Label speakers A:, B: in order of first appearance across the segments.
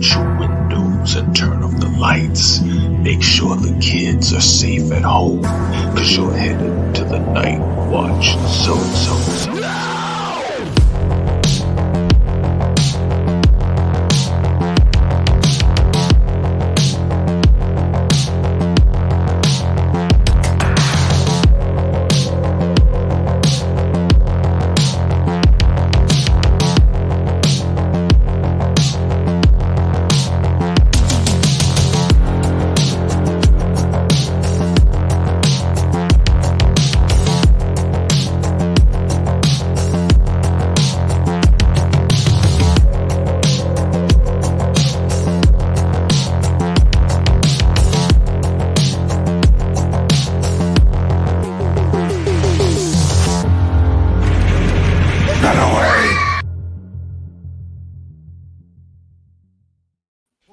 A: shut your windows and turn off the lights. Make sure the kids are safe at home, cause you're headed to the night watch zone.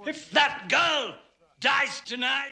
B: If that girl dies tonight.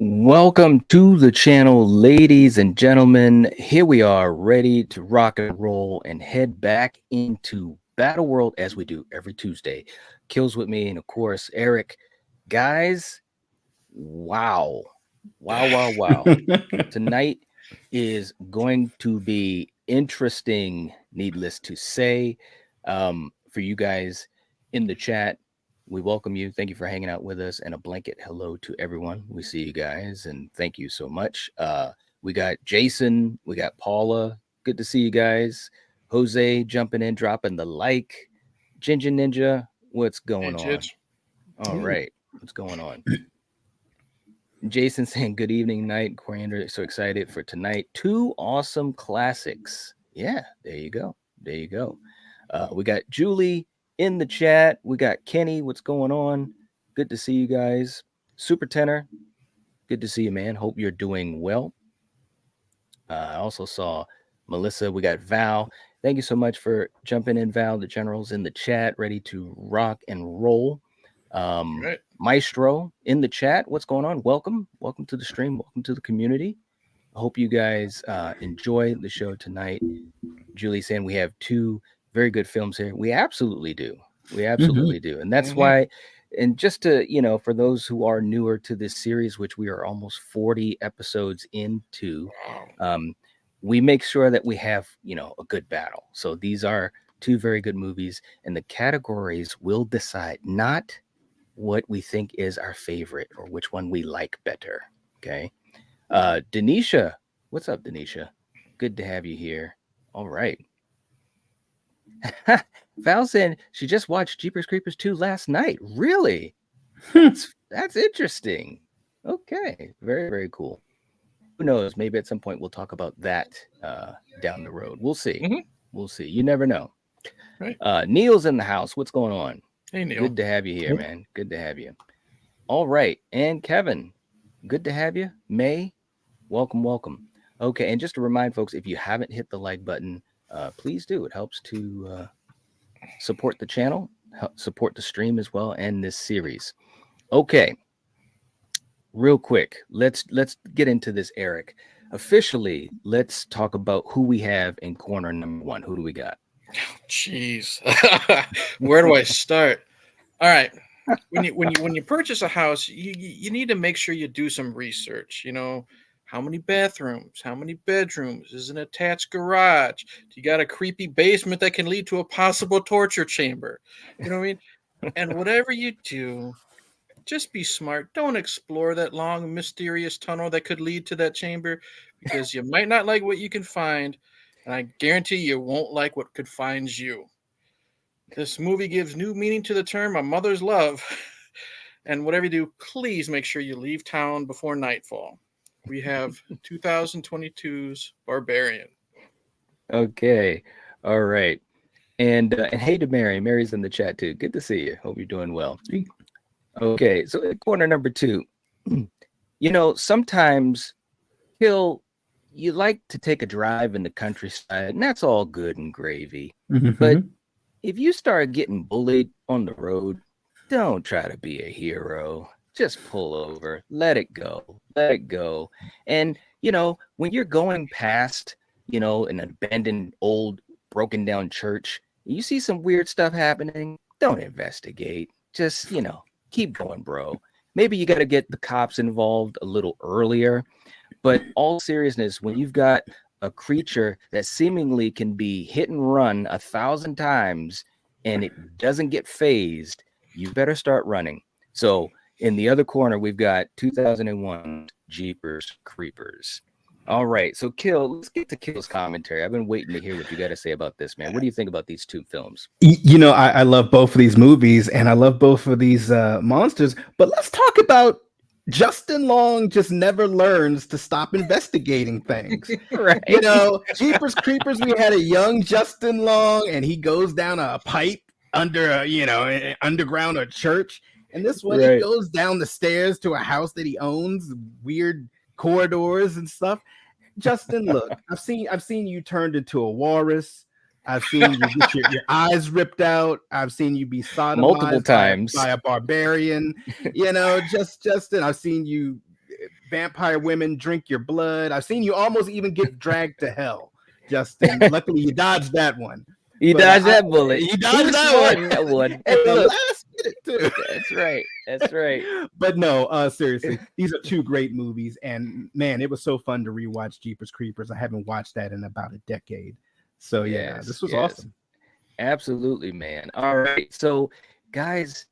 C: Welcome to the channel, ladies and gentlemen. Here we are, ready to rock and roll and head back into Battle World as we do every Tuesday. Kills with me, and of course, Eric. Guys, wow. Tonight is going to be interesting, needless to say. For you guys in the chat, we welcome you. Thank you for hanging out with us, and a blanket hello to everyone. We see you guys, and thank you so much. We got Jason, we got Paula. Good to see you guys. Jose jumping in, dropping the like. Ginger Ninja, what's going on? All right, what's going on? Jason saying good evening, night. Coriander, so excited for tonight. 2 awesome classics. Yeah, there you go. We got Julie in the chat. We got Kenny. What's going on? Good to see you guys. Super Tenor. Good to see you, man. Hope you're doing well. I also saw Melissa. We got Val. Thank you so much for jumping in, Val. The general's in the chat, ready to rock and roll. Right. Maestro in the chat. What's going on? Welcome to the stream. Welcome to the community. I hope you guys enjoy the show tonight. Julie saying we have 2 very good films here. We absolutely do. And that's why, and just to, for those who are newer to this series, which we are almost 40 episodes into, we make sure that we have, a good battle. So these are 2 very good movies, and the categories will decide not what we think is our favorite or which one we like better. Okay. Denisha, what's up, Denisha? Good to have you here. All right. Val saying she just watched Jeepers Creepers 2 last night. Really? That's interesting. Okay. Very, very cool. Who knows? Maybe at some point we'll talk about that down the road. We'll see. We'll see. You never know. Right. Neil's in the house. What's going on?
D: Hey, Neil.
C: Good to have you here, man. Good to have you. All right. And Kevin, good to have you. May, welcome. Okay. And just to remind folks, if you haven't hit the like button, please do. It helps to support the channel, support the stream as well, and this series. Okay, real quick, let's get into this, Eric. Officially, let's talk about who we have in corner number 1. Who do we got?
D: Jeez, where do I start? All right, when you purchase a house, you need to make sure you do some research. You know, how many bathrooms, how many bedrooms, is an attached garage? Do you got a creepy basement that can lead to a possible torture chamber? You know what I mean? And whatever you do, just be smart. Don't explore that long, mysterious tunnel that could lead to that chamber, because you might not like what you can find, and I guarantee you won't like what could find you. This movie gives new meaning to the term "a mother's love." And whatever you do, please make sure you leave town before nightfall. We have 2022's Barbarian.
C: Okay. All right. And hey to Mary. Mary's in the chat too. Good to see you. Hope you're doing well. Okay. So corner number 2. You know, sometimes you like to take a drive in the countryside, and that's all good and gravy. But if you start getting bullied on the road, don't try to be a hero. Just pull over, let it go. And, you know, when you're going past, you know, an abandoned, old, broken down church, you see some weird stuff happening, don't investigate. Just, you know, keep going, bro. Maybe you got to get the cops involved a little earlier. But all seriousness, when you've got a creature that seemingly can be hit and run 1,000 times and it doesn't get phased, you better start running. So in the other corner, we've got 2001 Jeepers Creepers. All right. So let's get to Kill's commentary. I've been waiting to hear what you got to say about this, man. What do you think about these 2 films?
E: You know, I love both of these movies and I love both of these monsters, but let's talk about Justin Long just never learns to stop investigating things.
C: Right.
E: You know, Jeepers Creepers, we had a young Justin Long and he goes down a pipe under underground or church. And this one, he goes down the stairs to a house that he owns, weird corridors and stuff. Justin, look, I've seen you turned into a walrus. I've seen you get your eyes ripped out. I've seen you be sodomized
C: multiple times
E: by a barbarian. You know, Justin, I've seen you vampire women drink your blood. I've seen you almost even get dragged to hell, Justin. Luckily, you dodged that one.
C: You dodged that bullet.
E: You dodged that
C: one.
E: At the last minute, too.
C: That's right.
E: But no, seriously, these are 2 great movies. And man, it was so fun to rewatch Jeepers Creepers. I haven't watched that in about a decade. So yeah, this was awesome.
C: Absolutely, man. All right. So guys,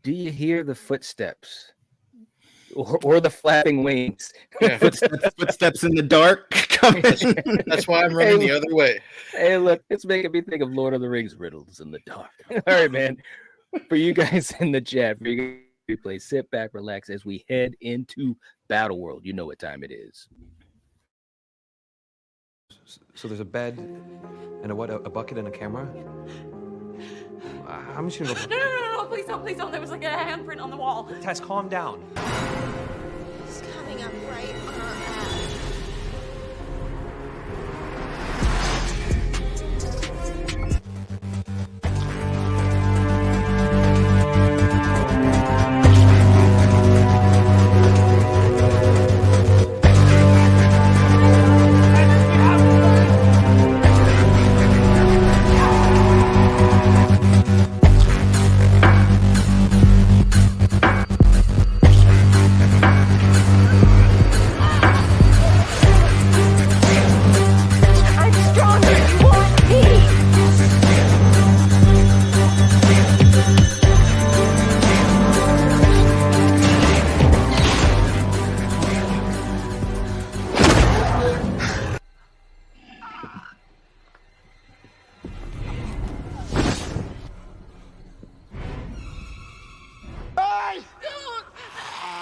C: do you hear the footsteps? Or the flapping wings?
D: Yeah.
E: Footsteps in the dark.
D: That's why I'm running the other way.
C: Hey, look, it's making me think of Lord of the Rings riddles in the dark. All right, man. For you guys in the chat, for you guys to replay, sit back, relax as we head into Battle World. You know what time it is.
F: So there's a bed and a bucket and a camera. I'm just gonna go.
G: No, please don't. There was like a handprint on the wall.
F: Tess, calm down.
H: It's coming up right on our ass.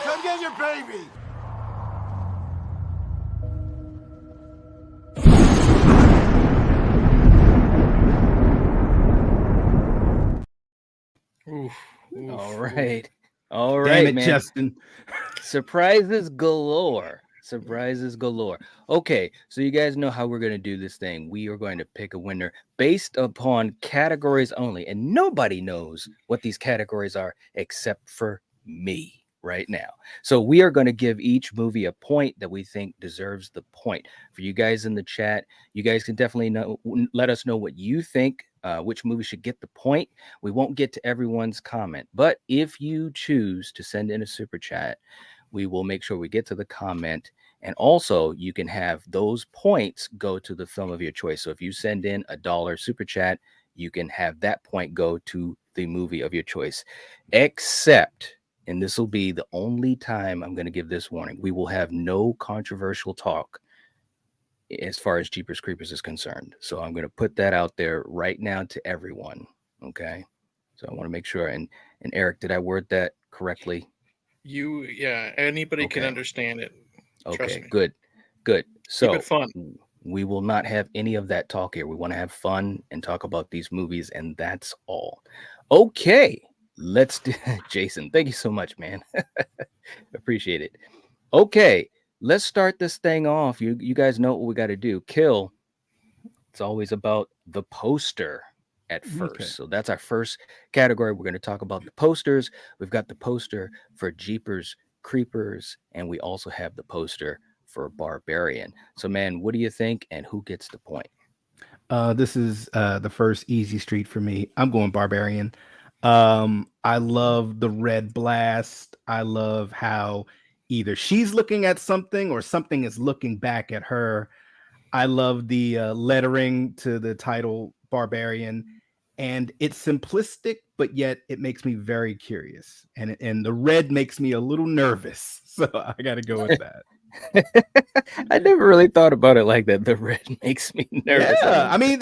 B: Come get your baby!
C: All right. All right,
E: Damn it,
C: man.
E: Justin.
C: Surprises galore. Surprises galore. Okay, so you guys know how we're going to do this thing. We are going to pick a winner based upon categories only, and nobody knows what these categories are except for me right now. So we are going to give each movie a point that we think deserves the point. For you guys in the chat, you guys can definitely let us know what you think which movie should get the point. We won't get to everyone's comment, but if you choose to send in a super chat, we will make sure we get to the comment. And also, you can have those points go to the film of your choice. So if you send in $1 super chat, you can have that point go to the movie of your choice. Except, and this will be the only time I'm going to give this warning, we will have no controversial talk as far as Jeepers Creepers is concerned. So I'm going to put that out there right now to everyone. Okay. So I want to make sure. And Eric, did I word that correctly?
D: Anybody can
C: Okay.
D: understand it. Trust
C: Okay,
D: me.
C: good. So
D: Keep it fun.
C: we will not have any of that talk here. We want to have fun and talk about these movies, and that's all. Okay, let's do Jason. Thank you so much, man. Appreciate it. Okay, let's start this thing off. You guys know what we got to do. Kill. It's always about the poster at first.
E: Okay.
C: So that's our first category. We're going to talk about the posters. We've got the poster for Jeepers Creepers, and we also have the poster for Barbarian. So, man, what do you think, and who gets the point?
E: This is the first easy street for me. I'm going Barbarian. I love the red blast. I love how either she's looking at something or something is looking back at her. I love the lettering to the title Barbarian, and it's simplistic, but yet it makes me very curious. And the red makes me a little nervous, so I got to go with that.
C: I never really thought about it like that. The red makes me nervous.
E: Yeah, I mean,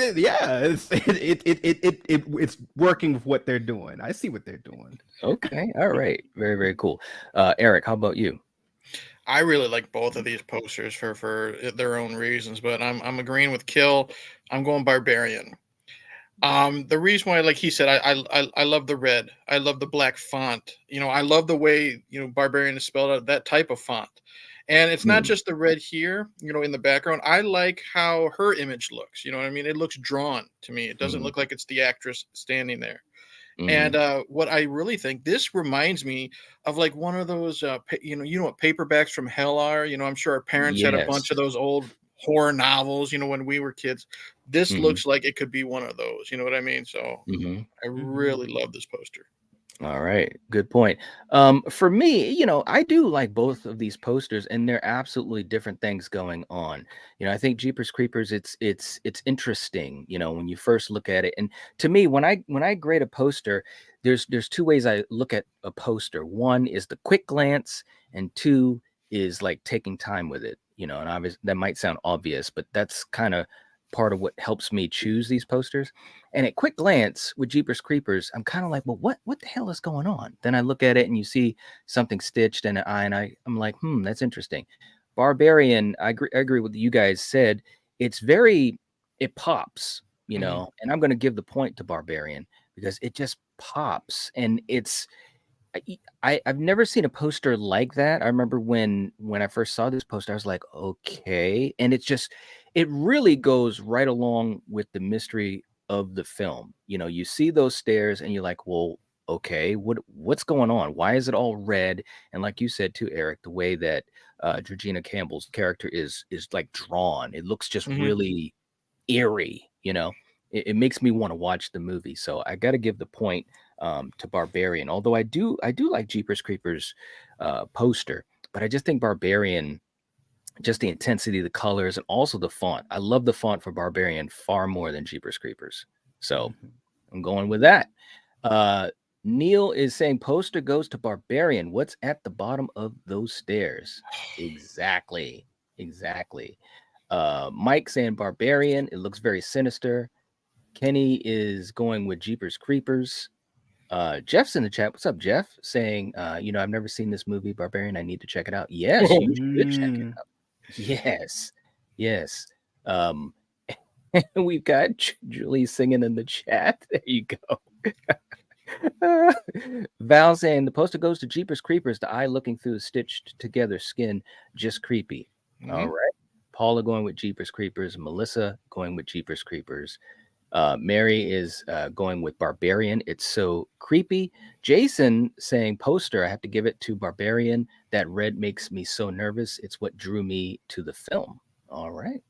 E: it's working with what they're doing. I see what they're doing.
C: Okay, all right, very, very cool. Eric, how about you?
D: I really like both of these posters for their own reasons, but I'm agreeing with Kill. I'm going Barbarian. The reason why, like he said, I love the red. I love the black font. I love the way Barbarian is spelled out, that type of font. And it's not just the red here, in the background. I like how her image looks. You know what I mean? It looks drawn to me. It doesn't look like it's the actress standing there. And what I really think, this reminds me of like one of those, what paperbacks from hell are. I'm sure our parents had a bunch of those old horror novels, when we were kids. This looks like it could be one of those. You know what I mean? So I really love this poster.
C: All right, good point. For me, I do like both of these posters, and they're absolutely different things going on. I think Jeepers Creepers, it's interesting. When you first look at it, and to me, when I grade a poster, there's two ways I look at a poster. One is the quick glance, and two is like taking time with it. And obviously that might sound obvious, but that's kind of part of what helps me choose these posters. And at quick glance with Jeepers Creepers, I'm kind of like, well, what the hell is going on? Then I look at it and you see something stitched in an eye, and I'm like, that's interesting. Barbarian, I agree with what you guys said. It pops, and I'm going to give the point to Barbarian because it just pops, and I've never seen a poster like that. I remember when I first saw this poster, I was like, okay. And it really goes right along with the mystery of the film. You see those stairs and you're like, well, okay, what's going on? Why is it all red? And like you said too, Eric, the way that Georgina Campbell's character is like drawn, it looks just really eerie. It makes me want to watch the movie. So I got to give the point to Barbarian, although I do like Jeepers Creepers poster, but I just think Barbarian, just the intensity, the colors, and also the font. I love the font for Barbarian far more than Jeepers Creepers. So I'm going with that. Neil is saying poster goes to Barbarian. What's at the bottom of those stairs? Exactly. Mike saying Barbarian. It looks very sinister. Kenny is going with Jeepers Creepers. Jeff's in the chat. What's up, Jeff? Saying, I've never seen this movie, Barbarian. I need to check it out. Yes, you should check it out. Yes. We've got Julie singing in the chat. There you go. Val saying the poster goes to Jeepers Creepers. The eye looking through the stitched together skin, just creepy. All right. Paula going with Jeepers Creepers. Melissa going with Jeepers Creepers. Mary is going with Barbarian. It's so creepy. Jason saying poster. I have to give it to Barbarian. That red makes me so nervous. It's what drew me to the film. All right.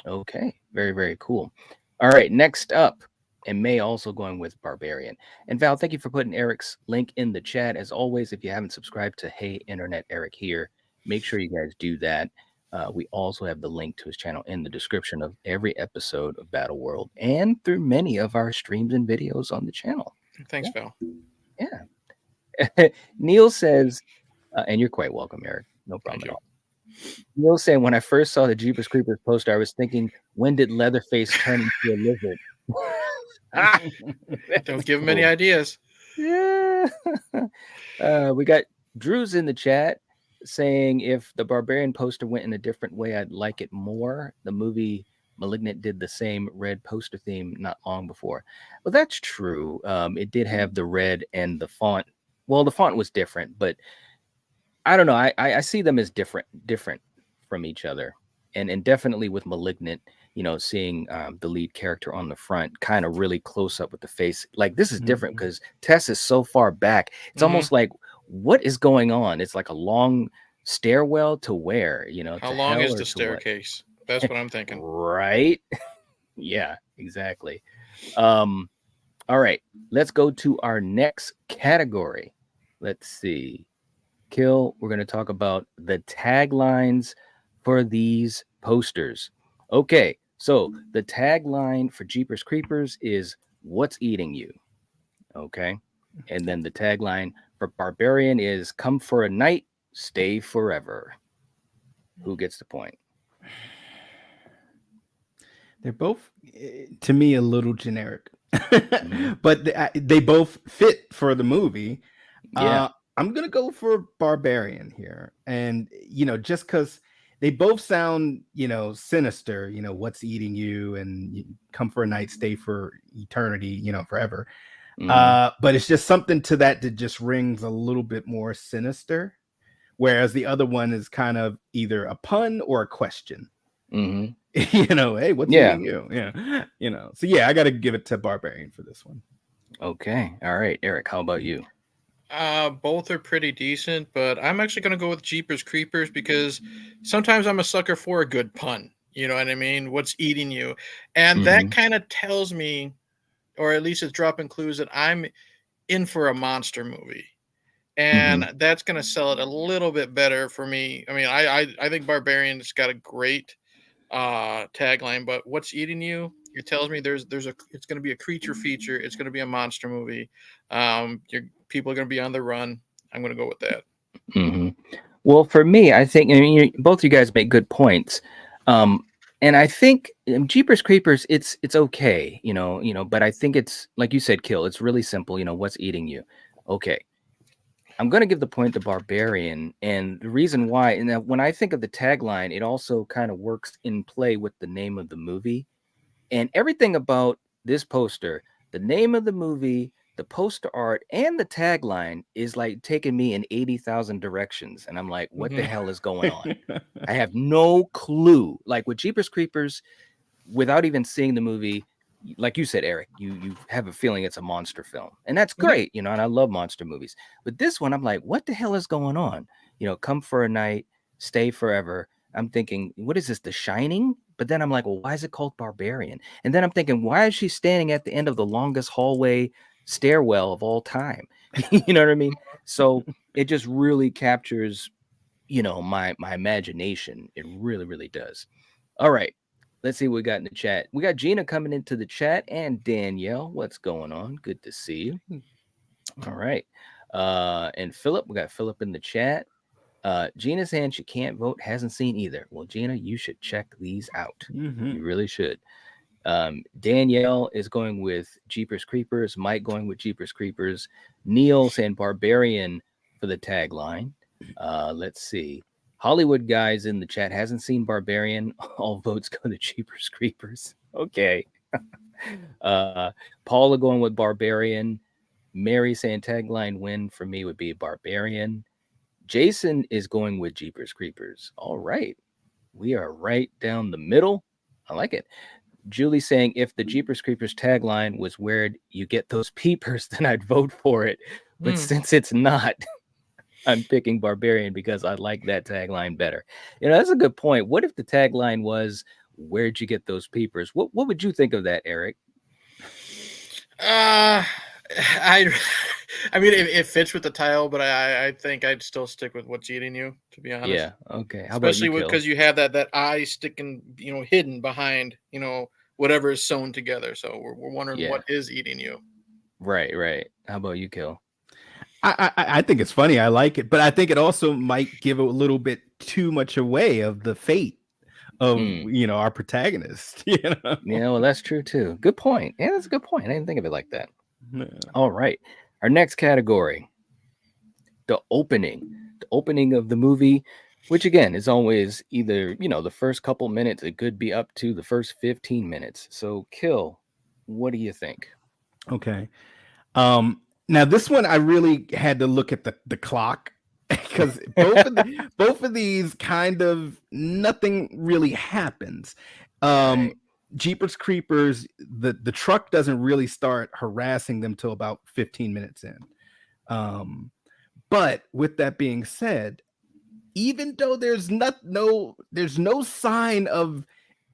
C: Okay. Very, very cool. All right. Next up, and May also going with Barbarian. And Val, thank you for putting Eric's link in the chat. As always, if you haven't subscribed to Hey Internet Eric here, make sure you guys do that. We also have the link to his channel in the description of every episode of Battle World and through many of our streams and videos on the channel.
D: Thanks, Val.
C: Yeah. Neil says, and you're quite welcome, Eric. No problem at all. Neil saying, when I first saw the Jeepers Creepers poster, I was thinking, when did Leatherface turn into a lizard?
D: Don't give him any ideas.
C: Yeah. We got Drew's in the chat saying, if the Barbarian poster went in a different way, I'd like it more. The movie Malignant did the same red poster theme not long before. Well, that's true. It did have the red and the font. Well, the font was different, but I don't know. I see them as different from each other. And definitely with Malignant, seeing the lead character on the front kind of really close up with the face. Like, this is different because Tess is so far back. It's almost like, what is going on? It's like a long stairwell to where,
D: How
C: to
D: long
C: hell
D: is
C: or
D: the
C: to
D: staircase? That's what I'm thinking.
C: Right? Yeah, exactly. All right, let's go to our next category. Let's see. Kill, we're going to talk about the taglines for these posters. Okay, so the tagline for Jeepers Creepers is "What's eating you?" Okay, and then the tagline for Barbarian is "Come for a night, stay forever." Who gets the point?
E: They're both, to me, a little generic, but they both fit for the movie.
C: Yeah.
E: I'm gonna go for Barbarian here, and just because they both sound, sinister. What's eating you, and you come for a night, stay for eternity. Forever. But it's just something to that just rings a little bit more sinister, whereas the other one is kind of either a pun or a question. Hey, what's eating you? Yeah, So yeah, I got to give it to Barbarian for this one.
C: Okay, all right, Eric. How about you?
D: Both are pretty decent, but I'm actually going to go with Jeepers Creepers because sometimes I'm a sucker for a good pun. You know what I mean? What's eating you? And that kind of tells me, or at least it's dropping clues that I'm in for a monster movie. And that's going to sell it a little bit better for me. I mean, I think Barbarian's got a great tagline, but what's eating you? It tells me it's going to be a creature feature. It's going to be a monster movie. People are going to be on the run. I'm going to go with that.
C: Well, for me, I think both you guys make good points. And I think Jeepers Creepers, it's okay, but I think it's like you said, Kill. It's really simple. What's eating you? Okay. I'm going to give the point to Barbarian, and the reason why, and when I think of the tagline, it also kind of works in play with the name of the movie, and everything about this poster, the name of the movie, the poster art, and the tagline is like taking me in 80,000 directions, and I'm like, what the hell is going on? I have no clue. Like with Jeepers Creepers, without even seeing the movie, like you said, Eric, you have a feeling it's a monster film, and that's great, and I love monster movies. But this one, I'm like, what the hell is going on? Come for a night, stay forever. I'm thinking, what is this, The Shining? But then I'm like, well, why is it called Barbarian? And then I'm thinking, why is she standing at the end of the longest hallway stairwell of all time? You know what I mean? So it just really captures, my imagination. It really, really does. All right. Let's see what we got in the chat. We got Gina coming into the chat and Danielle. What's going on? Good to see you. All right. And Philip, we got Philip in the chat. Gina's saying she can't vote, hasn't seen either. Well, Gina, you should check these out. You really should. Danielle is going with Jeepers Creepers. Mike going with Jeepers Creepers. Neil saying Barbarian for the tagline. Let's see. Hollywood guys in the chat hasn't seen Barbarian. All votes go to Jeepers Creepers. Okay. Paula going with Barbarian. Mary saying tagline win for me would be Barbarian. Jason is going with Jeepers Creepers. All right. We are right down the middle. I like it. Julie saying if the Jeepers Creepers tagline was where you get those peepers, then I'd vote for it. But since it's not, I'm picking Barbarian because I like that tagline better. That's a good point. What if the tagline was, where'd you get those peepers? What would you think of that, Eric?
D: I I mean it fits with the title, but I think I'd still stick with What's Eating You, to be honest.
C: Yeah. Okay. How about you,
D: Especially
C: Kill?
D: because you have that eye sticking, hidden behind, whatever is sewn together. So we're wondering
C: Yeah.
D: what is eating you.
C: Right. Right. How about you, Kill?
E: I think it's funny. I like it, but I think it also might give a little bit too much away of the fate of our protagonist.
C: Yeah. Well, that's true too. Good point. Yeah, that's a good point. I didn't think of it like that.
E: Yeah.
C: All right. Our next category, the opening. The opening of the movie, which again is always either, the first couple minutes, it could be up to the first 15 minutes. So, Kill, what do you think?
E: Okay. Now this one I really had to look at the clock because both of these kind of nothing really happens.
C: Right.
E: Jeepers Creepers, the truck doesn't really start harassing them till about 15 minutes in. But with that being said, even though there's no sign of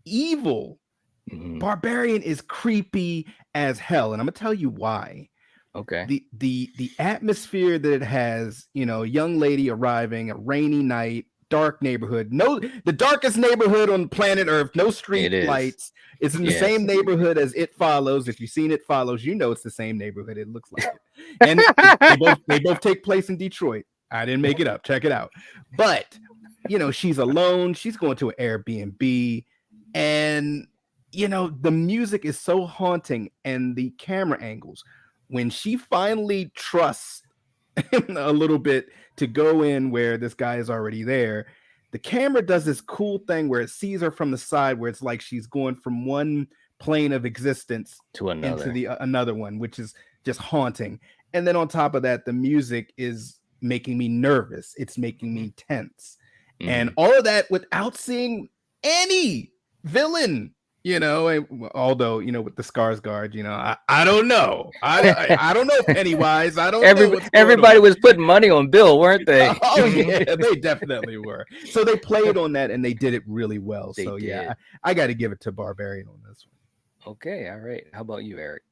E: evil, Barbarian is creepy as hell, and I'm gonna tell you why.
C: Okay.
E: The atmosphere that it has, a young lady arriving, a rainy night, dark neighborhood, the darkest neighborhood on planet Earth, no street lights. It's in the same neighborhood as It Follows. If you've seen It Follows, it's the same neighborhood. It looks like it. And they both take place in Detroit. I didn't make it up. Check it out. But she's alone. She's going to an Airbnb, and the music is so haunting, and the camera angles. When she finally trusts him a little bit to go in where this guy is already there, the camera does this cool thing where it sees her from the side, where it's like she's going from one plane of existence
C: to another,
E: into the another one, which is just haunting. And then on top of that, the music is making me nervous. It's making me tense. And all of that without seeing any villain. Although with the Skarsgård, I don't know. I don't know Pennywise. I don't know.
C: Everybody was putting money on Bill, weren't they?
E: Oh yeah, they definitely were. So they played on that and they did it really well.
C: They did.
E: Yeah, I got to give it to Barbarian on this one.
C: Okay, all right. How about you, Eric?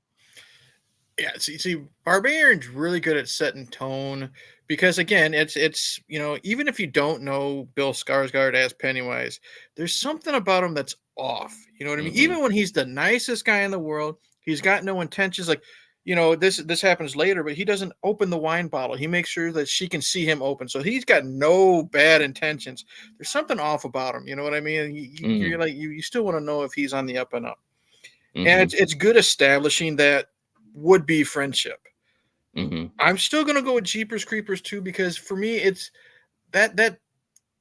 D: Yeah, see, Barbarian's really good at setting tone because again, it's even if you don't know Bill Skarsgård as Pennywise, there's something about him that's off. You know what I mean? Even when he's the nicest guy in the world, he's got no intentions. Like, this happens later, but he doesn't open the wine bottle. He makes sure that she can see him open, so he's got no bad intentions. There's something off about him. You know what I mean? You're like you still want to know if he's on the up and up, and it's good establishing that would-be friendship. I'm still gonna go with Jeepers Creepers too, because for me it's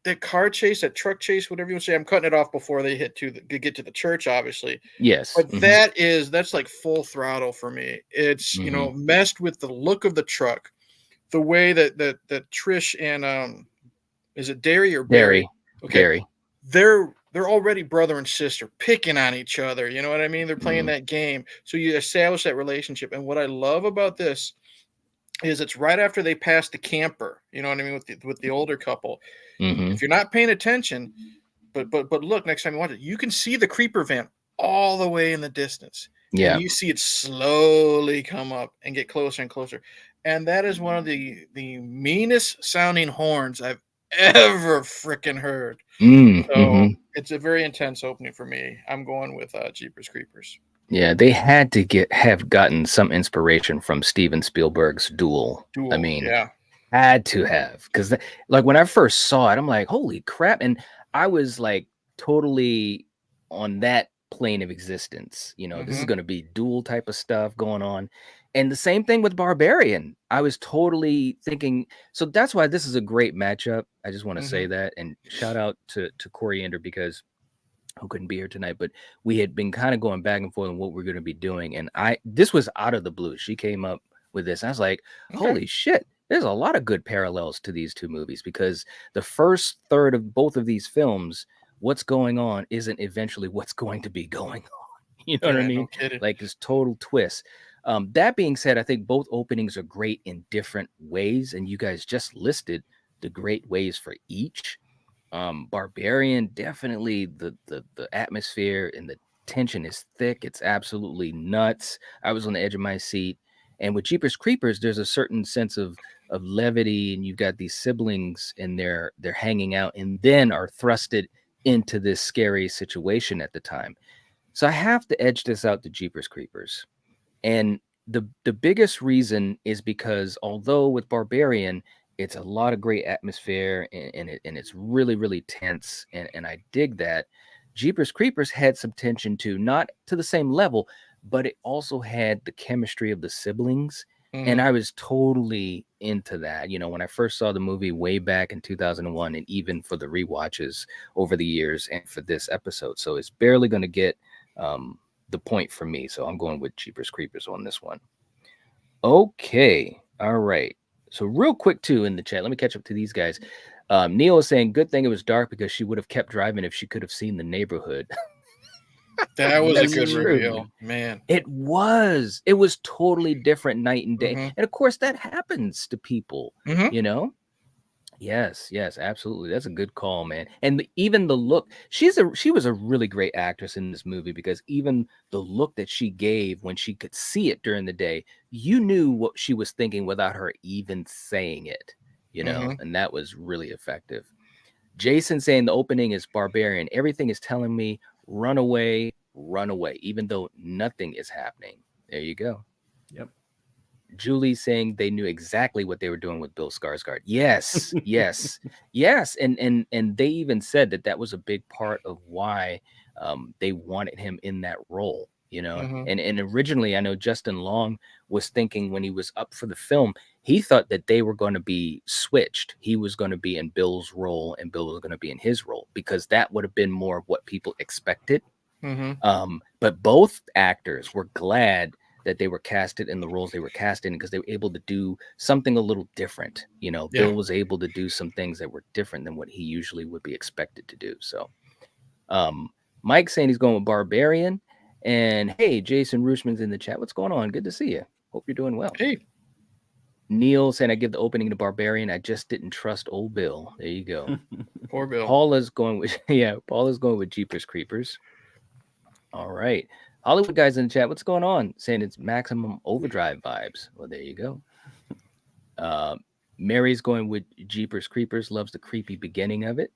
D: that car chase, that truck chase, whatever you want to say. I'm cutting it off before they get to the church, obviously.
C: Yes,
D: but that's like full throttle for me. It's messed with the look of the truck, the way that Trish and is it Derry or Barry? Okay,
C: Derry.
D: They're already brother and sister picking on each other. You know what I mean? They're playing that game. So you establish that relationship. And what I love about this is it's right after they pass the camper, you know what I mean? With the older couple. If you're not paying attention, but look, next time you watch it, you can see the creeper van all the way in the distance.
C: Yeah.
D: And you see it slowly come up and get closer and closer. And that is one of the meanest sounding horns I've ever freaking heard. So it's a very intense opening for me. I'm going with Jeepers Creepers.
C: Yeah, they had to have gotten some inspiration from Steven Spielberg's Duel. I mean, had to have, because like when I first saw it, I'm like, holy crap. And I was like totally on that plane of existence. This is going to be Duel type of stuff going on. And the same thing with Barbarian. I was totally thinking, so that's why this is a great matchup. I just want to say that, and shout out to Coriander, because who couldn't be here tonight, but we had been kind of going back and forth on what we're going to be doing. And this was out of the blue. She came up with this. I was like, holy shit, there's a lot of good parallels to these two movies, because the first third of both of these films, what's going on isn't eventually what's going to be going on. You know what I mean?
D: No,
C: like this total twist. That being said, I think both openings are great in different ways, and you guys just listed the great ways for each. Barbarian, definitely the atmosphere and the tension is thick. It's absolutely nuts. I was on the edge of my seat. And with Jeepers Creepers, there's a certain sense of levity, and you've got these siblings, and they're hanging out, and then are thrusted into this scary situation at the time. So I have to edge this out to Jeepers Creepers. And the biggest reason is because although with Barbarian, it's a lot of great atmosphere, and it's really, really tense, and I dig that. Jeepers Creepers had some tension too, not to the same level, but it also had the chemistry of the siblings. And I was totally into that. You know, when I first saw the movie way back in 2001, and even for the rewatches over the years and for this episode. So it's barely going to get the point for me. So I'm going with Jeepers Creepers on this one. Okay. All right. So real quick too in the chat, let me catch up to these guys. Neil is saying, good thing it was dark because she would have kept driving if she could have seen the neighborhood.
D: That was a
C: That's
D: good
C: true.
D: reveal, man.
C: It was totally different night and day. And of course that happens to people, you know? Yes, absolutely. That's a good call, man. And even the look, she was a really great actress in this movie, because even the look that she gave when she could see it during the day, you knew what she was thinking without her even saying it, you know, and that was really effective. Jason saying the opening is Barbarian. Everything is telling me run away, even though nothing is happening. There you go.
E: Yep.
C: Julie saying they knew exactly what they were doing with Bill Skarsgård. Yes, yes. And they even said that was a big part of why they wanted him in that role, you know. And originally, I know Justin Long was thinking when he was up for the film, he thought that they were going to be switched. He was going to be in Bill's role and Bill was going to be in his role, because that would have been more of what people expected. But both actors were glad that they were casted in the roles they were casted in, because they were able to do something a little different. You know, Bill was able to do some things that were different than what he usually would be expected to do. So Mike saying he's going with Barbarian. And hey, Jason Rushman's in the chat. What's going on? Good to see you. Hope you're doing well.
D: Hey.
C: Neil saying I give the opening to Barbarian. I just didn't trust old Bill. There you go.
D: Poor Bill.
C: Paula's going with Paula's going with Jeepers Creepers. All right. Hollywood guys in the chat, what's going on? Saying it's Maximum Overdrive vibes. Well, there you go. Mary's going with Jeepers Creepers, loves the creepy beginning of it.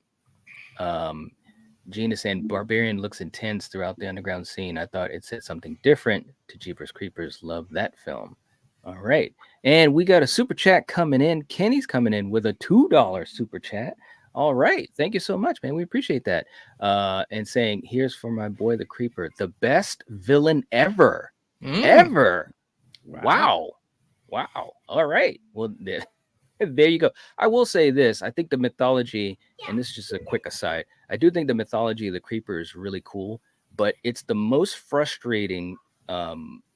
C: Gina saying Barbarian looks intense throughout the underground scene. I thought it said something different to Jeepers Creepers. Love that film. All right. And we got a super chat coming in. Kenny's coming in with a $2 super chat. All right. Thank you so much, man. We appreciate that. And saying, here's for my boy, the Creeper, the best villain ever. Ever. Wow. All right. Well, there you go. I will say this. I think the mythology, and this is just a quick aside, I do think the mythology of the Creeper is really cool, but it's the most frustrating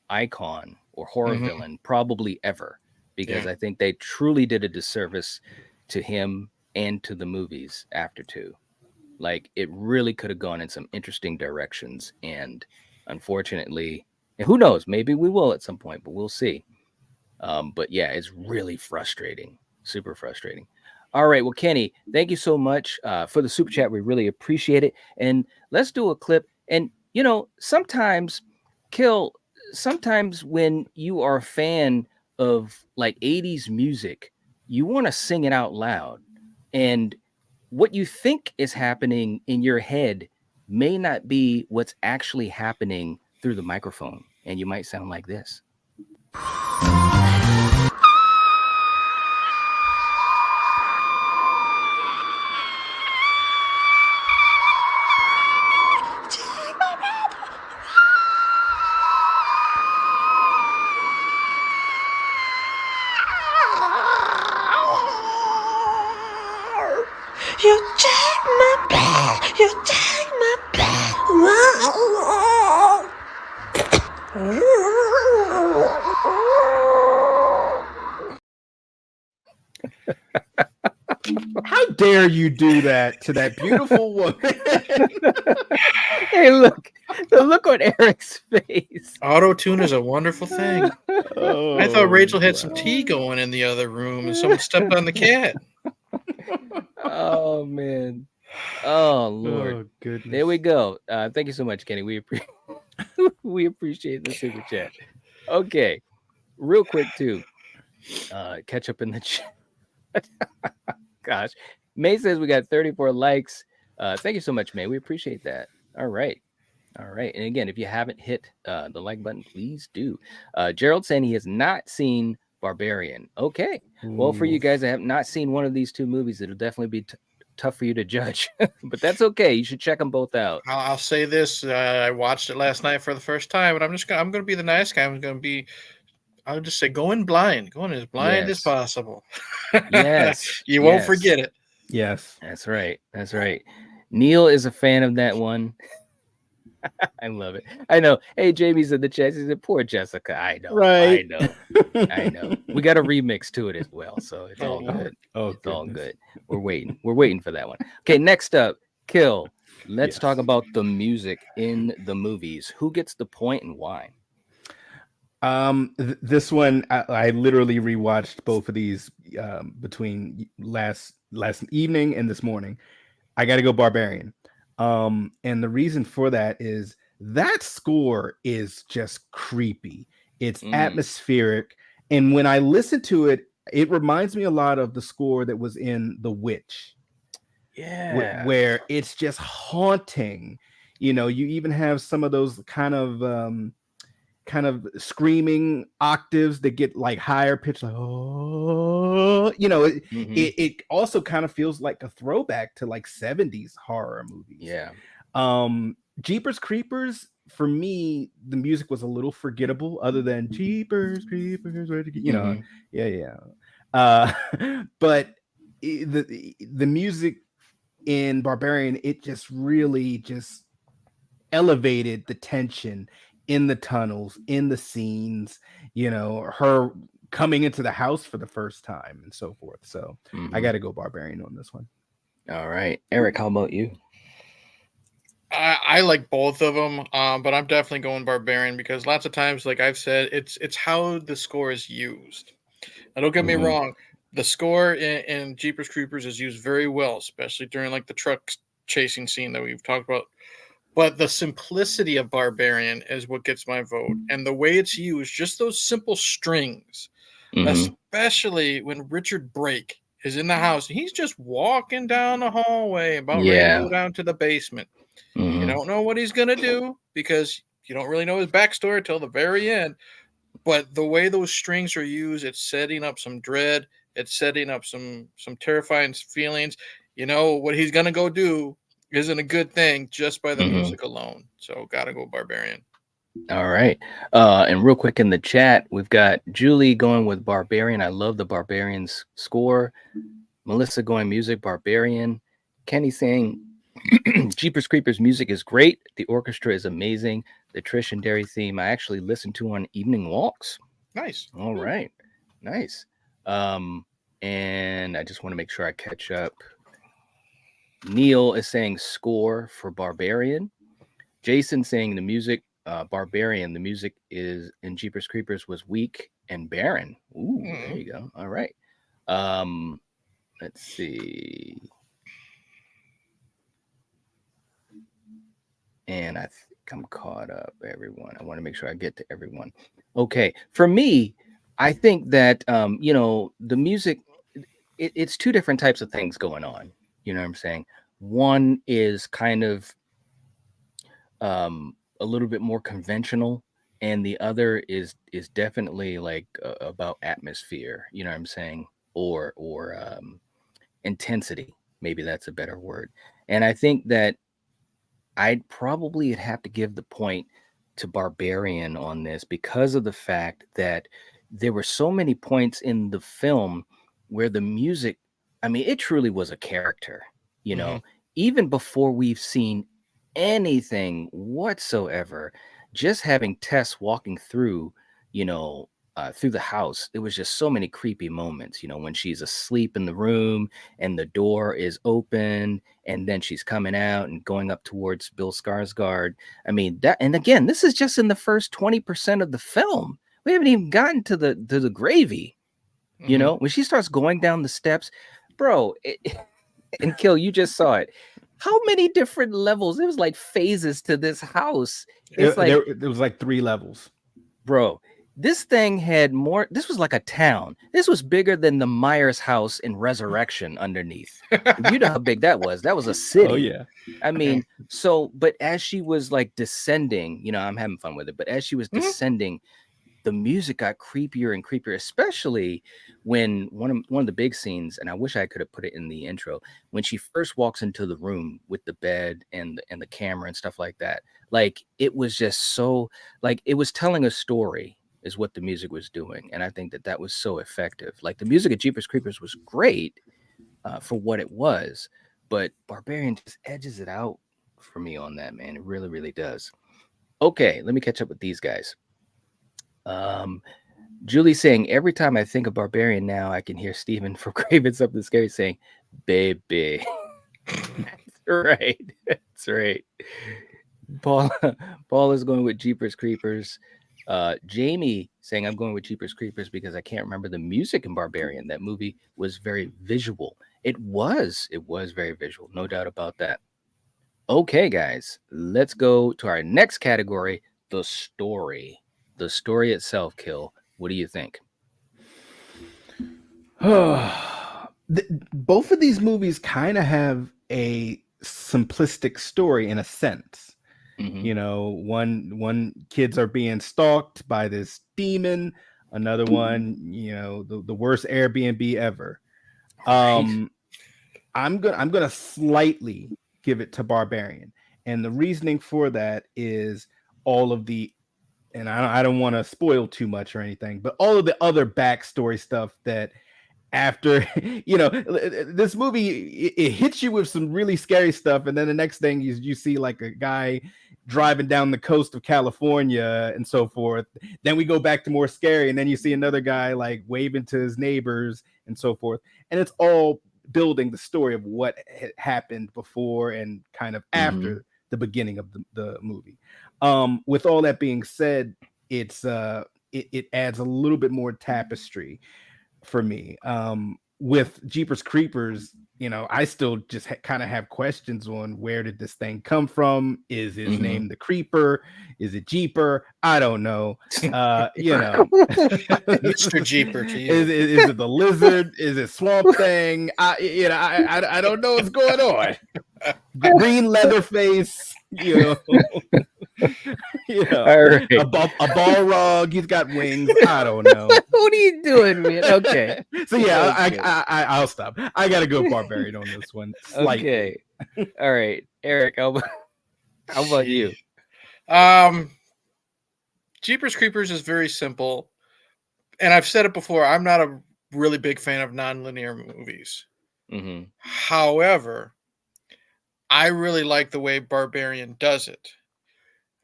C: icon or horror villain probably ever, because I think they truly did a disservice to him and to the movies after two. Like, it really could have gone in some interesting directions, and unfortunately, and who knows, maybe we will at some point, but we'll see. But yeah, it's really frustrating, super frustrating. All right, well, Kenny, thank you so much for the super chat. We really appreciate it. And let's do a clip. And you know, sometimes when you are a fan of like 80s music, you want to sing it out loud. And what you think is happening in your head may not be what's actually happening through the microphone. And you might sound like this.
H: You take my back. You take my back.
E: How dare you do that to that beautiful woman?
C: Hey, look, the look on Eric's face.
D: Auto-tune is a wonderful thing. I thought Rachel had some tea going in the other room and someone stepped on the cat.
C: Oh man. Oh Lord.
E: Oh goodness.
C: There we go. Thank you so much, Kenny. We appreciate We appreciate the super chat. Okay, real quick too. Catch up in the chat. Gosh, May says we got 34 likes. Thank you so much, May. We appreciate that. All right. All right. And again, if you haven't hit the like button, please do. Gerald saying he has not seen Barbarian. Okay. Well, for you guys that have not seen one of these two movies, it'll definitely be tough for you to judge, but that's okay. You should check them both out.
D: I'll say this: I watched it last night for the first time, and I'm gonna be the nice guy. I'll just say go in blind, go in as blind as possible.
C: Yes,
D: you won't forget it.
E: Yes,
C: that's right. That's right. Neil is a fan of that one. I love it. I know. Hey, Jamie's in the chat. He said, "Poor Jessica." I know.
E: Right.
C: I know. We got a remix to it as well, so it's all good. It's all good. We're waiting. We're waiting for that one. Okay, next up, Kill. Let's talk about the music in the movies. Who gets the point and why?
E: This one, I literally rewatched both of these between last evening and this morning. I got to go Barbarian. And the reason for that is that score is just creepy. It's atmospheric. And when I listen to it, it reminds me a lot of the score that was in The Witch.
C: Yeah.
E: Where it's just haunting. You know, you even have some of those kind of screaming octaves that get like higher pitch, like, oh, you know, it also kind of feels like a throwback to like 70s horror movies.
C: Yeah.
E: Jeepers Creepers, for me, the music was a little forgettable, other than Jeepers Creepers, you know, but the music in Barbarian, it just really just elevated the tension in the tunnels, in the scenes, you know, her coming into the house for the first time and so forth. So I got to go Barbarian on this one.
C: All right. Eric, how about you?
D: I like both of them, but I'm definitely going Barbarian because lots of times, like I've said, it's how the score is used. Now, don't get me wrong. The score in Jeepers Creepers is used very well, especially during like the truck chasing scene that we've talked about. But the simplicity of Barbarian is what gets my vote. And the way it's used, just those simple strings, especially when Richard Brake is in the house. He's just walking down the hallway, about ready to go down to the basement. You don't know what he's going to do because you don't really know his backstory until the very end. But the way those strings are used, it's setting up some dread. It's setting up some terrifying feelings. You know, what he's going to go do isn't a good thing just by the music alone. So gotta go Barbarian.
C: All right. And real quick in the chat, we've got Julie going with Barbarian. I love the Barbarian's score. Melissa going music, Barbarian. Kenny saying Jeepers Creepers music is great. The orchestra is amazing. The Trish and Derry theme I actually listen to on evening walks.
D: Nice.
C: All right. Nice. And I just want to make sure I catch up. Neil is saying score for Barbarian. Jason saying the music, Barbarian, the music is in Jeepers Creepers was weak and barren. Ooh, there you go. All right. Let's see. And I think I'm caught up, everyone. I want to make sure I get to everyone. Okay. For me, I think that, you know, the music, it's two different types of things going on. You know what I'm saying? One is kind of a little bit more conventional, and the other is definitely like about atmosphere. You know what I'm saying? Or intensity. Maybe that's a better word. And I think that I'd probably have to give the point to Barbarian on this because of the fact that there were so many points in the film where the music, I mean, it truly was a character, you know, even before we've seen anything whatsoever, just having Tess walking through, you know, through the house, it was just so many creepy moments, you know, when she's asleep in the room and the door is open and then she's coming out and going up towards Bill Skarsgård. I mean, that, and again, this is just in the first 20% of the film. We haven't even gotten to the gravy, you know, when she starts going down the steps, bro, and Kill, you just saw it. how many different levels? It was like phases to this house. It's like,
E: there was like 3 levels.
C: bro, this thing had more. This was like a town. This was bigger than the Myers house in Resurrection underneath. You know how big that was. That was a city.
E: Oh yeah.
C: I mean, so, but as she was like descending, you know, I'm having fun with it, but as she was descending, the music got creepier and creepier, especially when one of the big scenes, and I wish I could have put it in the intro, when she first walks into the room with the bed and the camera and stuff like that. Like, it was just so, like, it was telling a story is what the music was doing. And I think that was so effective. Like, the music of Jeepers Creepers was great for what it was, but Barbarian just edges it out for me on that, man. It really, really does. Okay, let me catch up with these guys. Julie saying, every time I think of Barbarian now, I can hear Steven from Craven Something Scary saying, baby. That's right. That's right. Paul is going with Jeepers Creepers. Jamie saying, I'm going with Jeepers Creepers because I can't remember the music in Barbarian. That movie was very visual. It was very visual, no doubt about that. Okay, guys, let's go to our next category, the story. The story itself, Kill. What do you think?
E: Both of these movies kind of have a simplistic story in a sense. You know, one kids are being stalked by this demon, another one, you know, the worst Airbnb ever. I'm gonna slightly give it to Barbarian, and the reasoning for that is all of the, and I don't want to spoil too much or anything, but all of the other backstory stuff that after, you know, this movie, it hits you with some really scary stuff, and then the next thing you see like a guy driving down the coast of California and so forth. Then we go back to more scary, and then you see another guy like waving to his neighbors and so forth, and it's all building the story of what had happened before and kind of after the beginning of the movie. With all that being said, it's it adds a little bit more tapestry for me. With Jeepers Creepers, you know, I still just kind of have questions on where did this thing come from? Is his name the Creeper? Is it Jeeper? I don't know. You know,
D: Mr. Jeeper to you.
E: Is it the lizard? Is it Swamp Thing? I don't know what's going on. Green Leatherface, you know.
C: All right.
E: A Balrog, he's got wings. I don't know.
C: What are you doing, man? Okay.
E: So yeah, I'll stop. I gotta go Barbarian on this one. Slightly.
C: Okay. All right, Eric. How about you?
D: Jeepers Creepers is very simple, and I've said it before. I'm not a really big fan of non-linear movies. However, I really like the way Barbarian does it.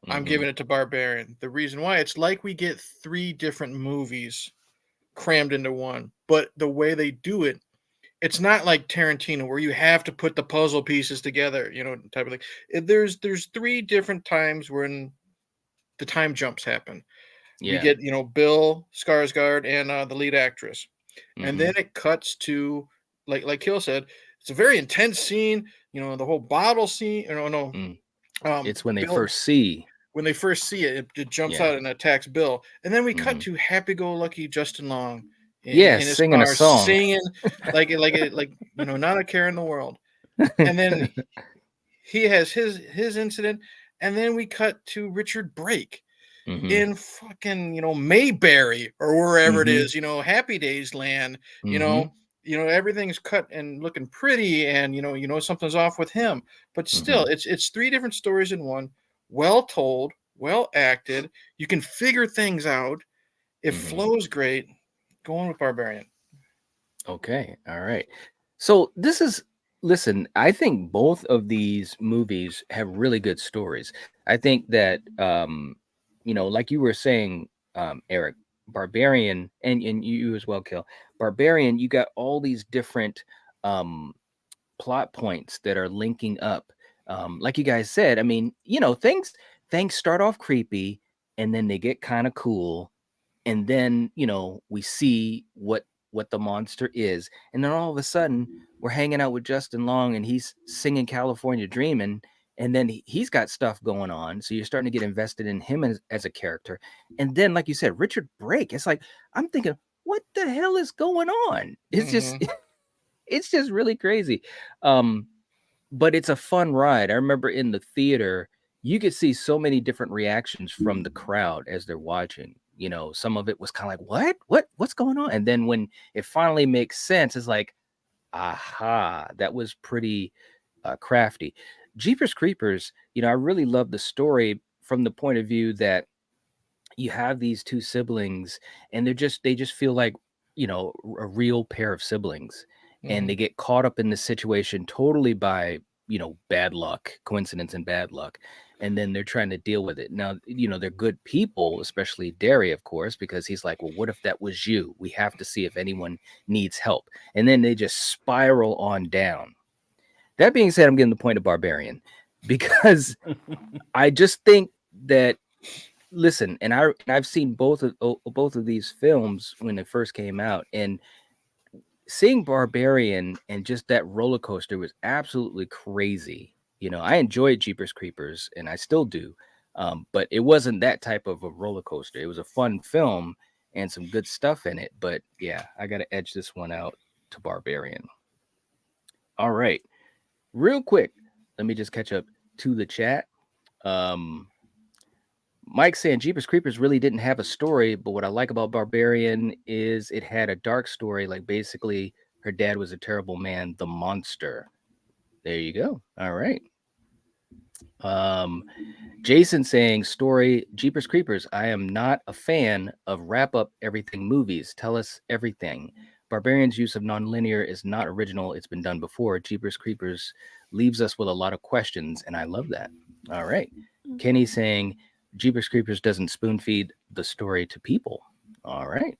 D: I'm giving it to Barbarian. The reason why, it's like we get 3 different movies crammed into one, but the way they do it, it's not like Tarantino where you have to put the puzzle pieces together, you know, type of thing. There's 3 different times when the time jumps happen.
C: Yeah.
D: We get, you know, Bill Skarsgård and the lead actress, and then it cuts to like Kill said, it's a very intense scene. You know, the whole bottle scene.
C: It's when they first see.
D: When they first see it, it jumps out and attacks Bill. And then we cut to happy-go-lucky Justin Long. In his
C: singing
D: car,
C: a song.
D: Singing like you know, not a care in the world. And then he has his incident. And then we cut to Richard Brake in fucking, you know, Mayberry or wherever it is, you know, Happy Days land, you know, everything's cut and looking pretty, and you know something's off with him. But still, it's 3 different stories in one. Well told, well acted. You can figure things out. It flows great. Going with Barbarian.
C: Okay. All right. So listen, I think both of these movies have really good stories. I think that, you know, like you were saying, Eric, Barbarian, and you as well, Kill. Barbarian, you got all these different plot points that are linking up. Like you guys said, I mean, you know, things start off creepy and then they get kind of cool, and then, you know, we see what the monster is, and then all of a sudden we're hanging out with Justin Long and he's singing California Dreamin', and then he's got stuff going on. So you're starting to get invested in him as a character. And then, like you said, Richard Brake, it's like, I'm thinking, what the hell is going on? It's just, it's just really crazy. But it's a fun ride. I remember in the theater, you could see so many different reactions from the crowd as they're watching. You know, some of it was kind of like, what's going on? And then when it finally makes sense, it's like, aha, that was pretty crafty. Jeepers Creepers, you know, I really love the story from the point of view that you have these two siblings and they just feel like, you know, a real pair of siblings, and they get caught up in the situation totally by, you know, bad luck, coincidence and bad luck. And then they're trying to deal with it. Now, you know, they're good people, especially Derry, of course, because he's like, well, what if that was you? We have to see if anyone needs help. And then they just spiral on down. That being said, I'm getting the point of Barbarian, because I just think that, listen, and I've seen both of these films when they first came out, and seeing Barbarian and just that roller coaster was absolutely crazy. You know, I enjoyed Jeepers Creepers, and I still do, but it wasn't that type of a roller coaster. It was a fun film and some good stuff in it. But yeah, I got to edge this one out to Barbarian. All right, real quick, let me just catch up to the chat. Mike saying Jeepers Creepers really didn't have a story, but what I like about Barbarian is it had a dark story. Like basically, her dad was a terrible man, the monster. There you go. All right. Jason saying story Jeepers Creepers. I am not a fan of wrap up everything movies. Tell us everything. Barbarian's use of nonlinear is not original. It's been done before. Jeepers Creepers leaves us with a lot of questions, and I love that. All right. Kenny saying Jeepers Creepers doesn't spoon feed the story to people. All right.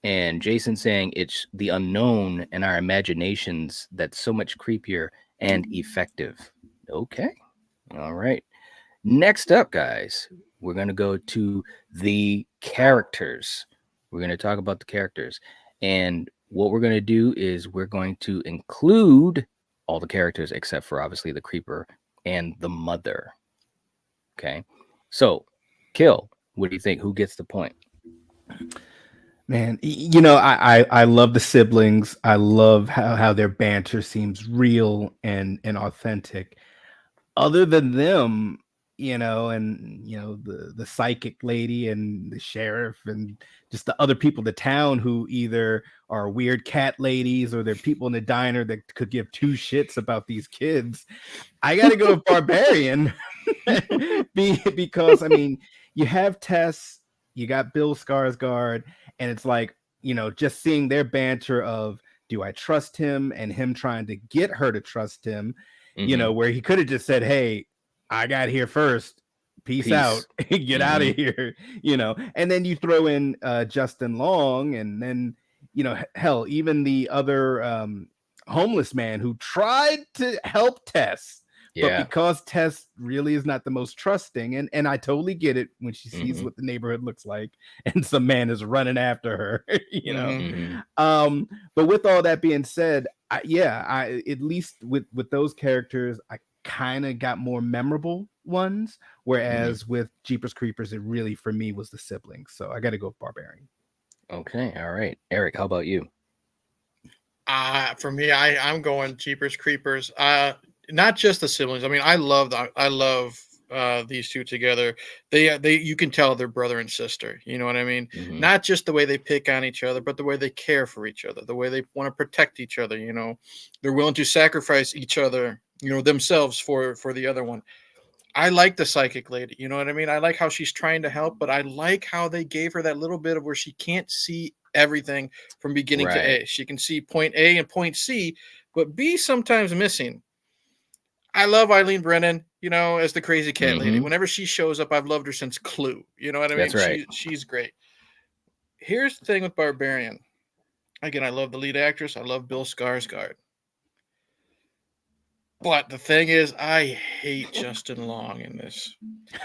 C: And Jason saying it's the unknown and our imaginations that's so much creepier and effective. Okay. All right. Next up, guys, we're going to go to the characters. We're going to talk about the characters. And what we're going to do is we're going to include all the characters except for obviously the creeper and the mother. Okay. So, Kill, what do you think? Who gets the point?
E: Man, you know, I love the siblings. I love how their banter seems real and authentic. Other than them, you know, and you know, the psychic lady and the sheriff and just the other people in the town who either are weird cat ladies or they're people in the diner that could give two shits about these kids. I gotta go with Barbarian because I mean, you have Tess, you got Bill Skarsgård, and it's like, you know, just seeing their banter of do I trust him and him trying to get her to trust him, you know, where he could have just said, hey, I got here first. Peace. Out. Get out of here, you know. And then you throw in Justin Long, and then, you know, hell, even the other homeless man who tried to help Tess. But because Tess really is not the most trusting, and I totally get it when she sees what the neighborhood looks like, and some man is running after her, you know. But with all that being said, I at least with those characters, I kind of got more memorable ones, whereas with Jeepers Creepers, it really for me was the siblings. So I got to go with Barbarian.
C: Okay, all right, Eric, how about you?
D: For me, I'm going Jeepers Creepers. Not just the siblings. I mean, I love these two together. They you can tell they're brother and sister. You know what I mean? Not just the way they pick on each other, but the way they care for each other, the way they want to protect each other. You know, they're willing to sacrifice each other, you know, themselves for the other one. I like the psychic lady. You know what I mean? I like how she's trying to help, but I like how they gave her that little bit of where she can't see everything from beginning to A. She can see point A and point C, but B sometimes missing. I love Eileen Brennan, you know, as the crazy cat lady. Whenever she shows up, I've loved her since Clue. You know what I mean?
C: That's right.
D: She's great. Here's the thing with Barbarian. Again, I love the lead actress. I love Bill Skarsgård. But the thing is, I hate Justin Long in this.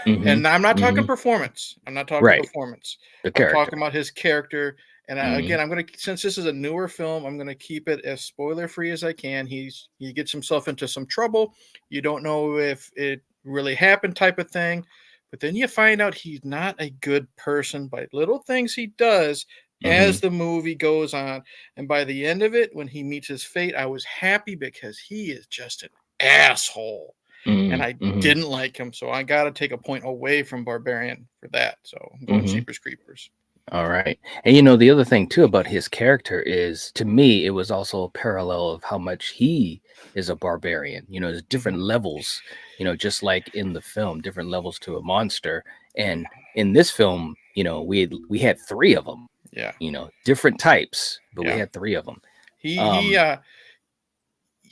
D: And I'm not talking performance. I'm not talking performance.
C: The character.
D: I'm talking about his character And
C: Mhm.
D: again, since this is a newer film, I'm gonna keep it as spoiler free as I can. He gets himself into some trouble. You don't know if it really happened, type of thing. But then you find out he's not a good person by little things he does as
C: Mhm.
D: the movie goes on. And by the end of it, when he meets his fate, I was happy because he is just an asshole. And
C: Mhm.
D: I
C: Mhm.
D: didn't like him. So I got to take a point away from Barbarian for that. So I'm going
C: Mhm.
D: Jeepers Creepers.
C: All right. And you know, the other thing too about his character is, to me, it was also a parallel of how much he is a barbarian. You know, there's different
D: Mhm.
C: levels, you know, just like in the film, different levels to a monster. And in this film, you know, we had three of them,
D: Yeah.
C: you know, different types, but we
D: Yeah.
C: had three of them.
D: He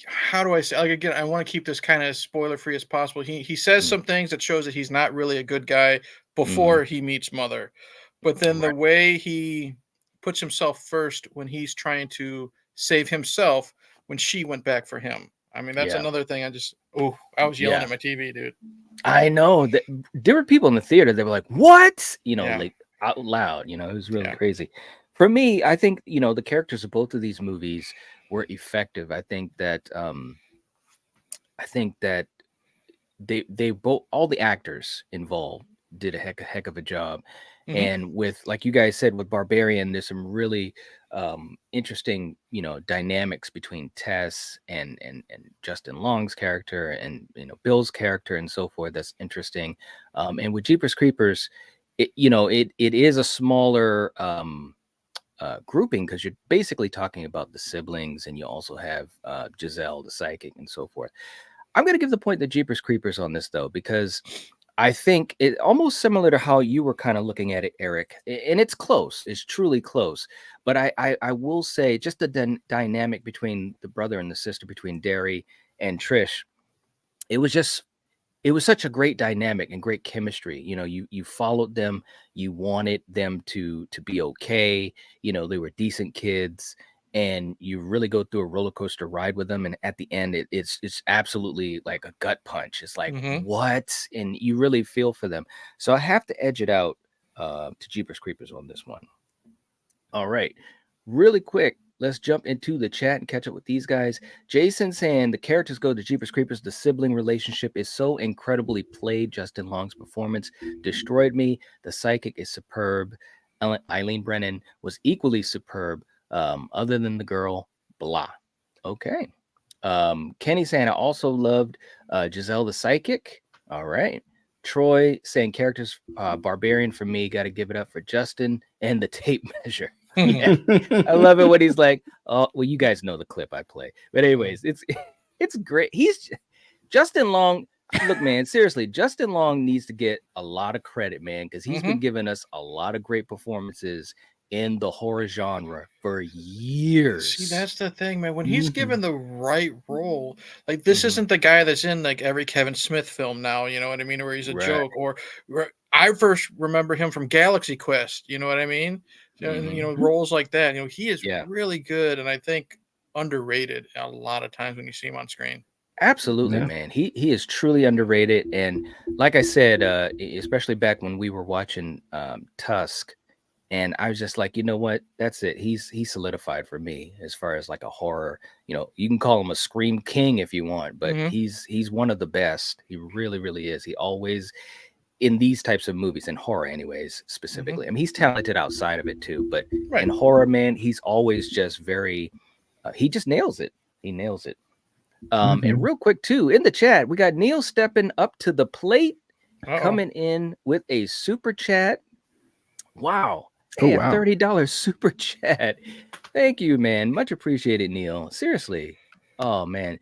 D: how do I say, like, again, I want to keep this kind of spoiler free as possible. He says
C: Mm,
D: some things that shows that he's not really a good guy
C: mhm.
D: before he meets Mother. But then the
C: Right.
D: way he puts himself first when he's trying to save himself when she went back for him. I mean, that's
C: Yeah.
D: another thing I was yelling
C: Yeah.
D: at my TV, dude.
C: I know that there were people in the theater. They were like, "What?" You know,
D: Yeah.
C: like out loud. You know, it was really
D: Yeah.
C: crazy. For me, I think, you know, the characters of both of these movies were effective. I think that they both, all the actors involved did a heck of a job.
D: Mhm.
C: And with, like you guys said, with Barbarian, there's some really interesting, you know, dynamics between Tess and Justin Long's character, and, you know, Bill's character, and so forth. That's interesting. And with Jeepers Creepers, you know, it is a smaller grouping, because you're basically talking about the siblings, and you also have Giselle the psychic, and so forth. I'm going to give the point to Jeepers Creepers on this, though, because I think it almost similar to how you were kind of looking at it, Eric, and it's close. It's truly close. But I will say, just the dynamic between the brother and the sister, between Derry and Trish, it was just, it was such a great dynamic and great chemistry. You know, you followed them, you wanted them to be okay. You know, they were decent kids, and you really go through a roller coaster ride with them. And at the end, it's absolutely like a gut punch. It's like,
D: Mhm.
C: what? And you really feel for them. So I have to edge it out to Jeepers Creepers on this one. All right. Really quick, let's jump into the chat and catch up with these guys. Jason saying the characters go to Jeepers Creepers. The sibling relationship is so incredibly played. Justin Long's performance destroyed me. The psychic is superb. Eileen Brennan was equally superb. Other than the girl, blah. Okay. Kenny saying I also loved Giselle the psychic. All right. Troy saying characters, Barbarian for me. Got to give it up for Justin and the tape measure. Yeah, I love it when he's like, "Oh, well, you guys know the clip I play." But anyways, it's great. He's Justin Long. Look, man, seriously, Justin Long needs to get a lot of credit, man, because he's been
D: Mhm.
C: giving us a lot of great performances in the horror genre for years.
D: See, that's the thing, man. When he's
E: Mhm.
D: given the right role, like this isn't the guy that's in like every Kevin Smith film now, you know what I mean? Where he's a
C: Right.
D: joke. I first remember him from Galaxy Quest, you know what I mean? You know,
C: Mhm.
D: roles like that. You know, he is
C: Yeah.
D: really good, and I think underrated a lot of times when you see him on screen.
C: Absolutely,
E: Yeah.
C: man. He is truly underrated. And like I said, especially back when we were watching Tusk, and I was just like, you know what? That's it. He's solidified for me as far as like a horror. You know, you can call him a scream king if you want, but
D: Hmm.
C: he's one of the best. He really, really is. He always, in these types of movies, in horror anyways,
D: Hmm.
C: specifically. I mean, he's talented outside of it too, but in
D: Right.
C: horror, man, he's always just very he just nails it. He nails it. And
E: Mhm.
C: real quick too, in the chat, we got Neil stepping up to the plate,
D: Uh-oh.
C: coming in with a super chat. Wow.
E: Oh
C: Hey, a
E: wow.
C: $30 super chat. Thank you, man. Much appreciated, Neil. Seriously. Oh man.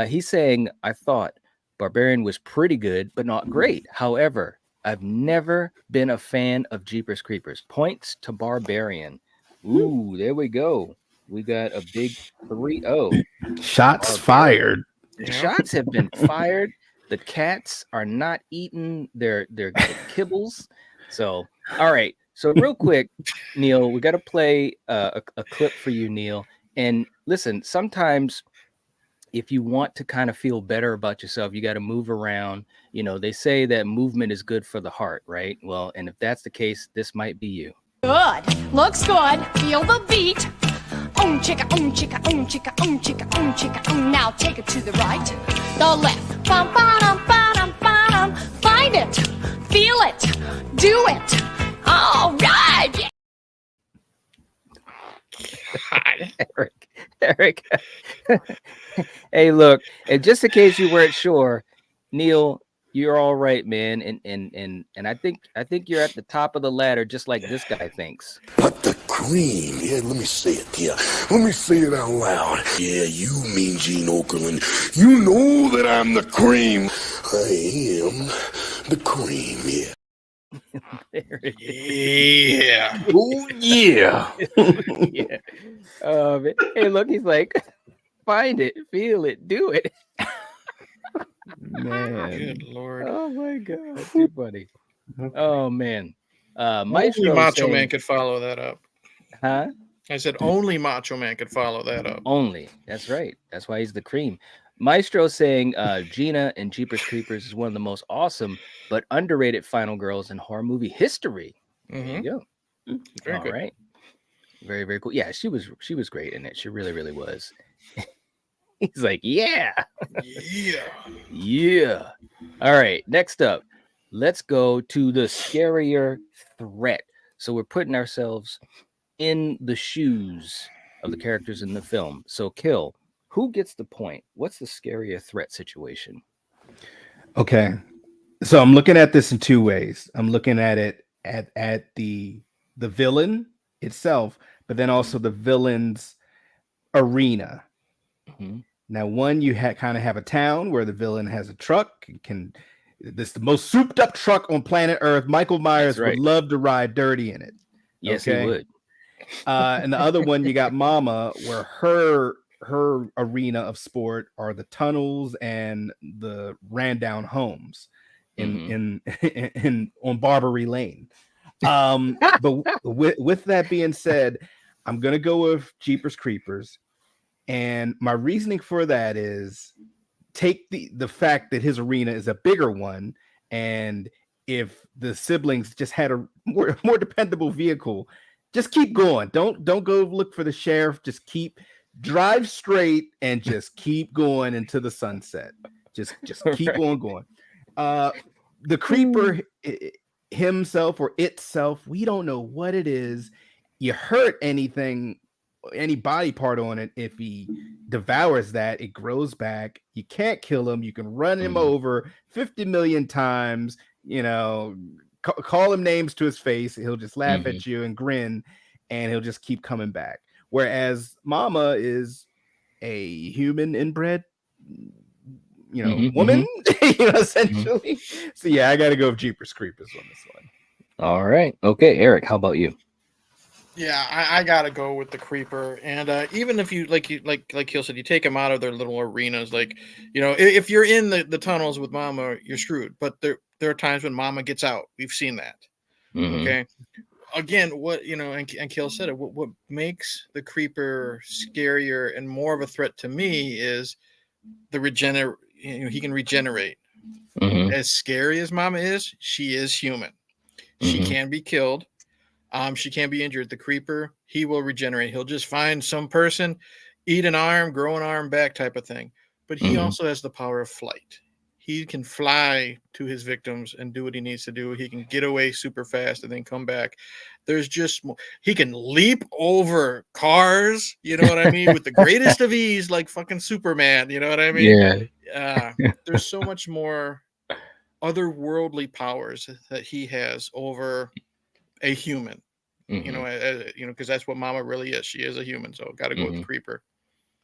C: He's saying, I thought Barbarian was pretty good, but not great. However, I've never been a fan of Jeepers Creepers. Points to Barbarian. Ooh, there we go. We got a big 3-0.
E: Shots
C: Barbarian.
E: fired.
C: The
D: Yeah.
C: shots have been fired. The cats are not eating their kibbles. So, all right. So, real quick, Neil, we got to play a clip for you, Neil. And listen, sometimes if you want to kind of feel better about yourself, you got to move around. You know, they say that movement is good for the heart, right? Well, and if that's the case, this might be you.
G: Good. Looks good. Feel the beat. Chicka, chicka, chicka, chicka, chicka. Now take it to the right, the left. Bum, ba-dum, ba-dum, ba-dum. Find it. Feel it. Do it. All right.
C: Eric. Hey, look, and just in case you weren't sure, Neil, you're all right, man. And I think you're at the top of the ladder, just like this guy thinks.
B: But the cream, yeah, let me say it, yeah. Let me say it out loud. Yeah, you mean Gene Okerlund. You know that I'm the cream. I am the cream, yeah.
D: Yeah.
B: Oh, yeah.
C: Yeah. Hey, look, he's like, find it, feel it, do it.
E: Man.
D: Good Lord.
C: Oh my God, too funny. Oh man.
D: Only
C: Maestro
D: Macho
C: saying,
D: Man could follow that up.
C: huh?
D: I said only Macho Man could follow that up.
C: Only. That's right. That's why he's the cream. Maestro saying Gina in Jeepers Creepers is one of the most awesome but underrated final girls in horror movie history. There you go.
D: Very
C: All
D: good.
C: right. Very, very cool. Yeah, she was great in it. She really, really was. He's like, yeah.
D: Yeah.
C: Yeah. All right. Next up, let's go to the scarier threat. So we're putting ourselves in the shoes of the characters in the film. So, Kill, who gets the point? What's the scarier threat situation?
E: Okay. So I'm looking at this in two ways. I'm looking at it at the villain itself, but then also the villain's arena.
C: Mhm.
E: Now, one, you kind of have a town where the villain has a truck. This is the most souped up truck on planet Earth. Michael Myers
C: right.
E: would love to ride dirty in it.
C: Yes,
E: okay?
C: he would.
E: And the other one, you got Mama, where her arena of sport are the tunnels and the ran down homes in on Barbary Lane. But with that being said, I'm gonna go with Jeepers Creepers. And my reasoning for that is take the fact that his arena is a bigger one, and if the siblings just had a more dependable vehicle, just keep going. Don't go look for the sheriff. Just drive straight and just keep going into the sunset. Just keep on going. The creeper himself or itself, we don't know what it is. You hurt anything, any body part on it, if he devours that, it grows back. You can't kill him. You can run him over 50 million times, call him names to his face. He'll just laugh at you and grin, and he'll just keep coming back. Whereas Mama is a human inbred, woman, essentially. So yeah, I got to go with Jeepers Creepers on this one.
C: All right. Okay, Eric, how about you?
D: Yeah, I gotta go with the creeper. And even if you like Kill said, you take them out of their little arenas, if you're in the tunnels with Mama, you're screwed. But there are times when Mama gets out. We've seen that. Okay. Again, and Kill said it. What makes the creeper scarier and more of a threat to me is the he can regenerate. As scary as Mama is, she is human. She can be killed. She can't be injured. The creeper, he will regenerate. He'll just find some person, eat an arm, grow an arm back type of thing. But he also has the power of flight. He can fly to his victims and do what he needs to do. He can get away super fast and then come back. There's just more. He can leap over cars, you know what I mean? With the greatest of ease, like fucking Superman, you know what I mean? Yeah. There's so much more otherworldly powers that he has over a human, because that's what Mama really is. She is a human, so got to go with the creeper.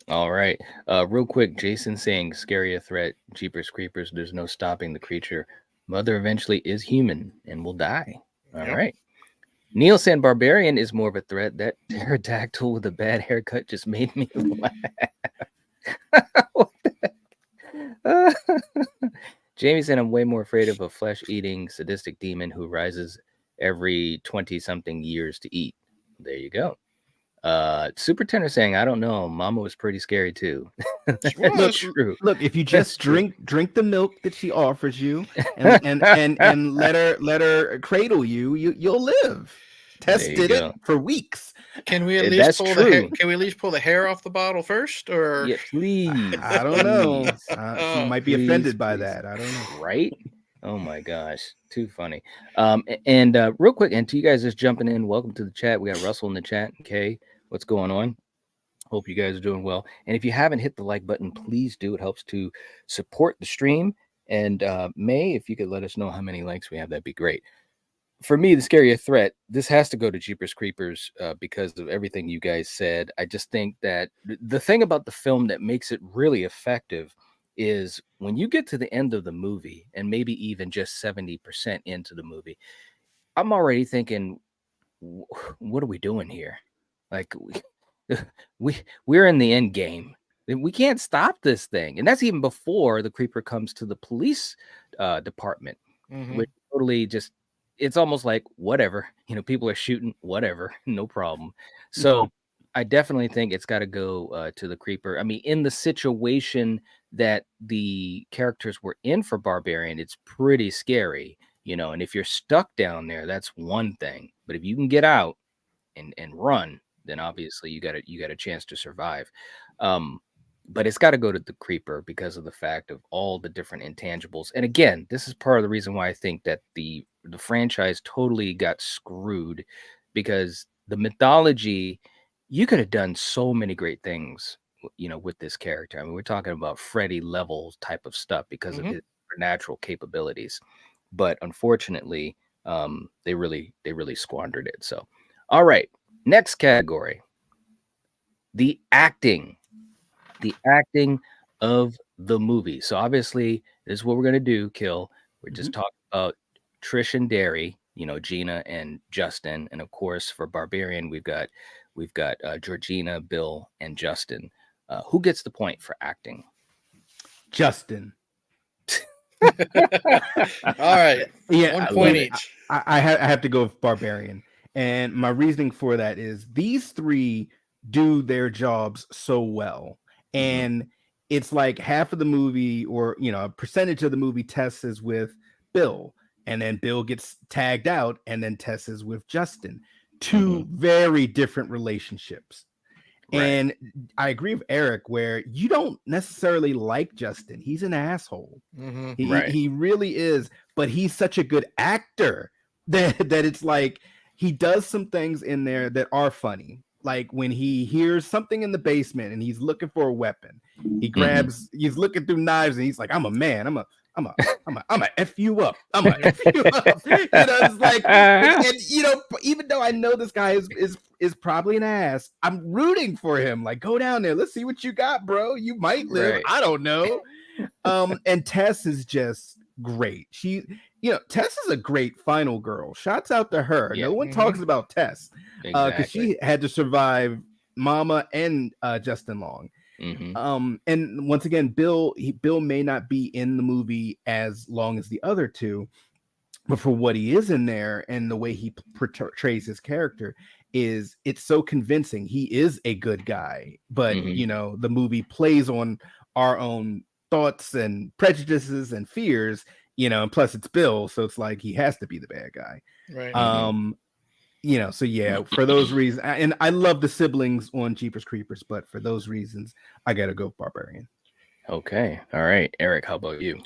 C: All right. Real quick, Jason saying scarier threat, Jeepers Creepers, there's no stopping the creature. Mother eventually is human and will die. All right. Neil saying Barbarian is more of a threat. That pterodactyl with a bad haircut just made me laugh. What the heck? Jamie said I'm way more afraid of a flesh-eating sadistic demon who rises every 20-something years to eat. There you go. Super Tenor saying, I don't know. Mama was pretty scary too. That's true.
E: Look, if you just drink the milk that she offers you and let her cradle you, you'll live. Tess
C: There you
E: did
C: go.
E: it for weeks.
D: Can we at least
C: That's
D: pull the hair?
C: true.
D: Can we at least pull the hair off the bottle first, or
C: Yeah, please.
E: I don't know.
C: Please.
E: She might be
C: Please,
E: offended by
C: please.
E: that. I don't know.
C: Right? Oh my gosh, too funny. And real quick, and to you guys just jumping in, welcome to the chat. We got Russell in the chat. Okay, what's going on? Hope you guys are doing well. And if you haven't hit the like button, please do. It helps to support the stream. And May, if you could let us know how many likes we have, that'd be great. For me, the scarier threat, this has to go to Jeepers Creepers because of everything you guys said. I just think that the thing about the film that makes it really effective is when you get to the end of the movie and maybe even just 70% into the movie, I'm already thinking, what are we doing here? Like we're in the end game. We can't stop this thing. And that's even before the creeper comes to the police department, which totally just, it's almost like whatever, people are shooting, whatever, no problem. So I definitely think it's got to go to the creeper. I mean, in the situation that the characters were in for Barbarian, it's pretty scary, and if you're stuck down there, that's one thing. But if you can get out and run, then obviously you got a chance to survive. But it's got to go to the creeper because of the fact of all the different intangibles. And again, this is part of the reason why I think that the franchise totally got screwed, because the mythology, you could have done so many great things, with this character. I mean, we're talking about Freddy level type of stuff because of his supernatural capabilities. But unfortunately, they really squandered it. So, all right, next category, the acting of the movie. So obviously, this is what we're gonna do, Kill. We're just talking about Trish and Derry, Gina and Justin, and of course for Barbarian, we've got Georgina, Bill, and Justin. Who gets the point for acting?
E: Justin.
D: All right.
E: Yeah,
D: 1 point each.
E: I have to go with Barbarian. And my reasoning for that is these three do their jobs so well. And it's like half of the movie, or a percentage of the movie, Tess is with Bill, and then Bill gets tagged out, and then Tess is with Justin. Two very different relationships. Right. And I agree with Eric where you don't necessarily like Justin. He's an asshole. He really is, but he's such a good actor that it's like he does some things in there that are funny. Like when he hears something in the basement and he's looking for a weapon, he grabs, he's looking through knives and he's like, I'm a man. I'm a F you up. I'm a F you up. It's like, and even though I know this guy is probably an ass, I'm rooting for him. Like, go down there. Let's see what you got, bro. You might live. Right. I don't know. And Tess is just great. Tess is a great final girl. Shouts out to her. Yeah. No one talks about Tess because she had to survive Mama and Justin Long. And once again, Bill may not be in the movie as long as the other two, but for what he is in there and the way he portrays his character, it's so convincing. He is a good guy, but the movie plays on our own thoughts and prejudices and fears, and plus it's Bill, so it's like he has to be the bad guy. Right. So yeah, for those reasons, and I love the siblings on Jeepers Creepers, but for those reasons, I gotta go Barbarian.
C: Okay. All right. Eric, how about you?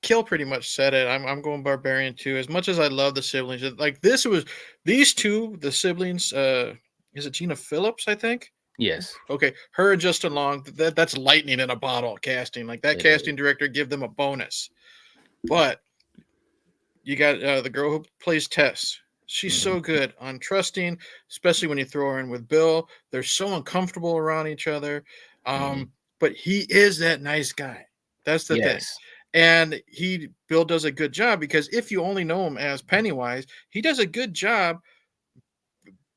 D: Kill pretty much said it. I'm going Barbarian too. As much as I love the siblings, like these two, the siblings, is it Gina Phillips, I think?
C: Yes.
D: Okay. Her and Justin Long, that's lightning in a bottle casting. Like that casting director, give them a bonus. But you got the girl who plays Tess. She's so good on trusting, especially when you throw her in with Bill. They're so uncomfortable around each other. But he is that nice guy. That's the thing. And Bill does a good job, because if you only know him as Pennywise, he does a good job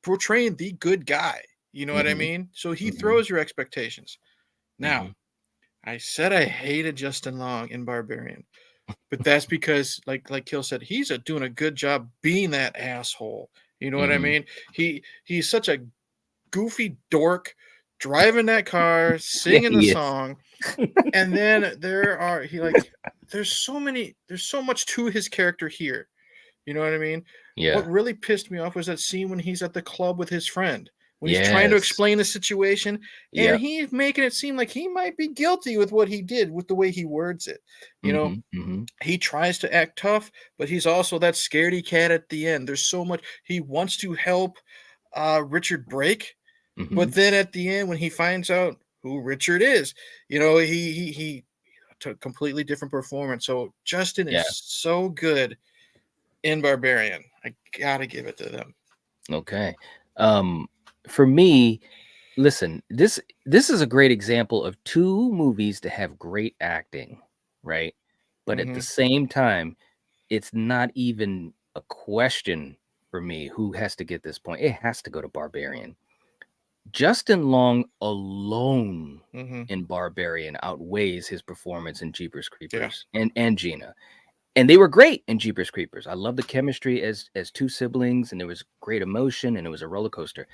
D: portraying the good guy. You know what I mean? So he throws your expectations. Now, I said I hated Justin Long in Barbarian, but that's because, like Kill said, he's doing a good job being that asshole. You know what I mean? He's such a goofy dork driving that car, singing the song, and then there's so much to his character here You know what I mean?
C: Yeah.
D: What really pissed me off was that scene when he's at the club with his friend, when he's trying to
C: Yes.
D: explain the situation,
C: Yep.
D: and he's making it seem like he might be guilty with what he did, with the way he words it. You know, he tries to act tough, but he's also that scaredy cat at the end. There's so much he wants to help Richard Brake, but then at the end, when he finds out who Richard is, you know, he took a completely different performance. So Justin
C: Yeah.
D: is so good in Barbarian. I gotta give it to them.
C: Okay. For me, listen, this is a great example of two movies that have great acting, right? But at the same time, it's not even a question for me who has to get this point. It has to go to Barbarian. Justin Long alone in Barbarian outweighs his performance in Jeepers Creepers and Gina. And they were great in Jeepers Creepers. I love the chemistry as two siblings, and there was great emotion, and it was a roller coaster.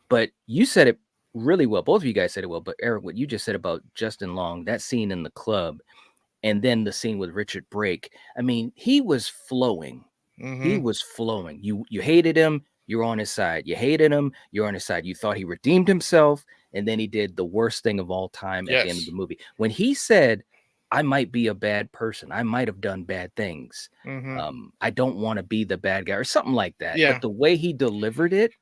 C: But you said it really well. Both of you guys said it well. But Eric, what you just said about Justin Long, that scene in the club, and then the scene with Richard Brake. I mean, he was flowing. He was flowing. You hated him, you're on his side. You hated him, you're on his side. You thought he redeemed himself, and then he did the worst thing of all time at the end of the movie. When he said, I might be a bad person, I might have done bad things. I don't want to be the bad guy or something like that.
D: Yeah.
C: But the way he delivered it,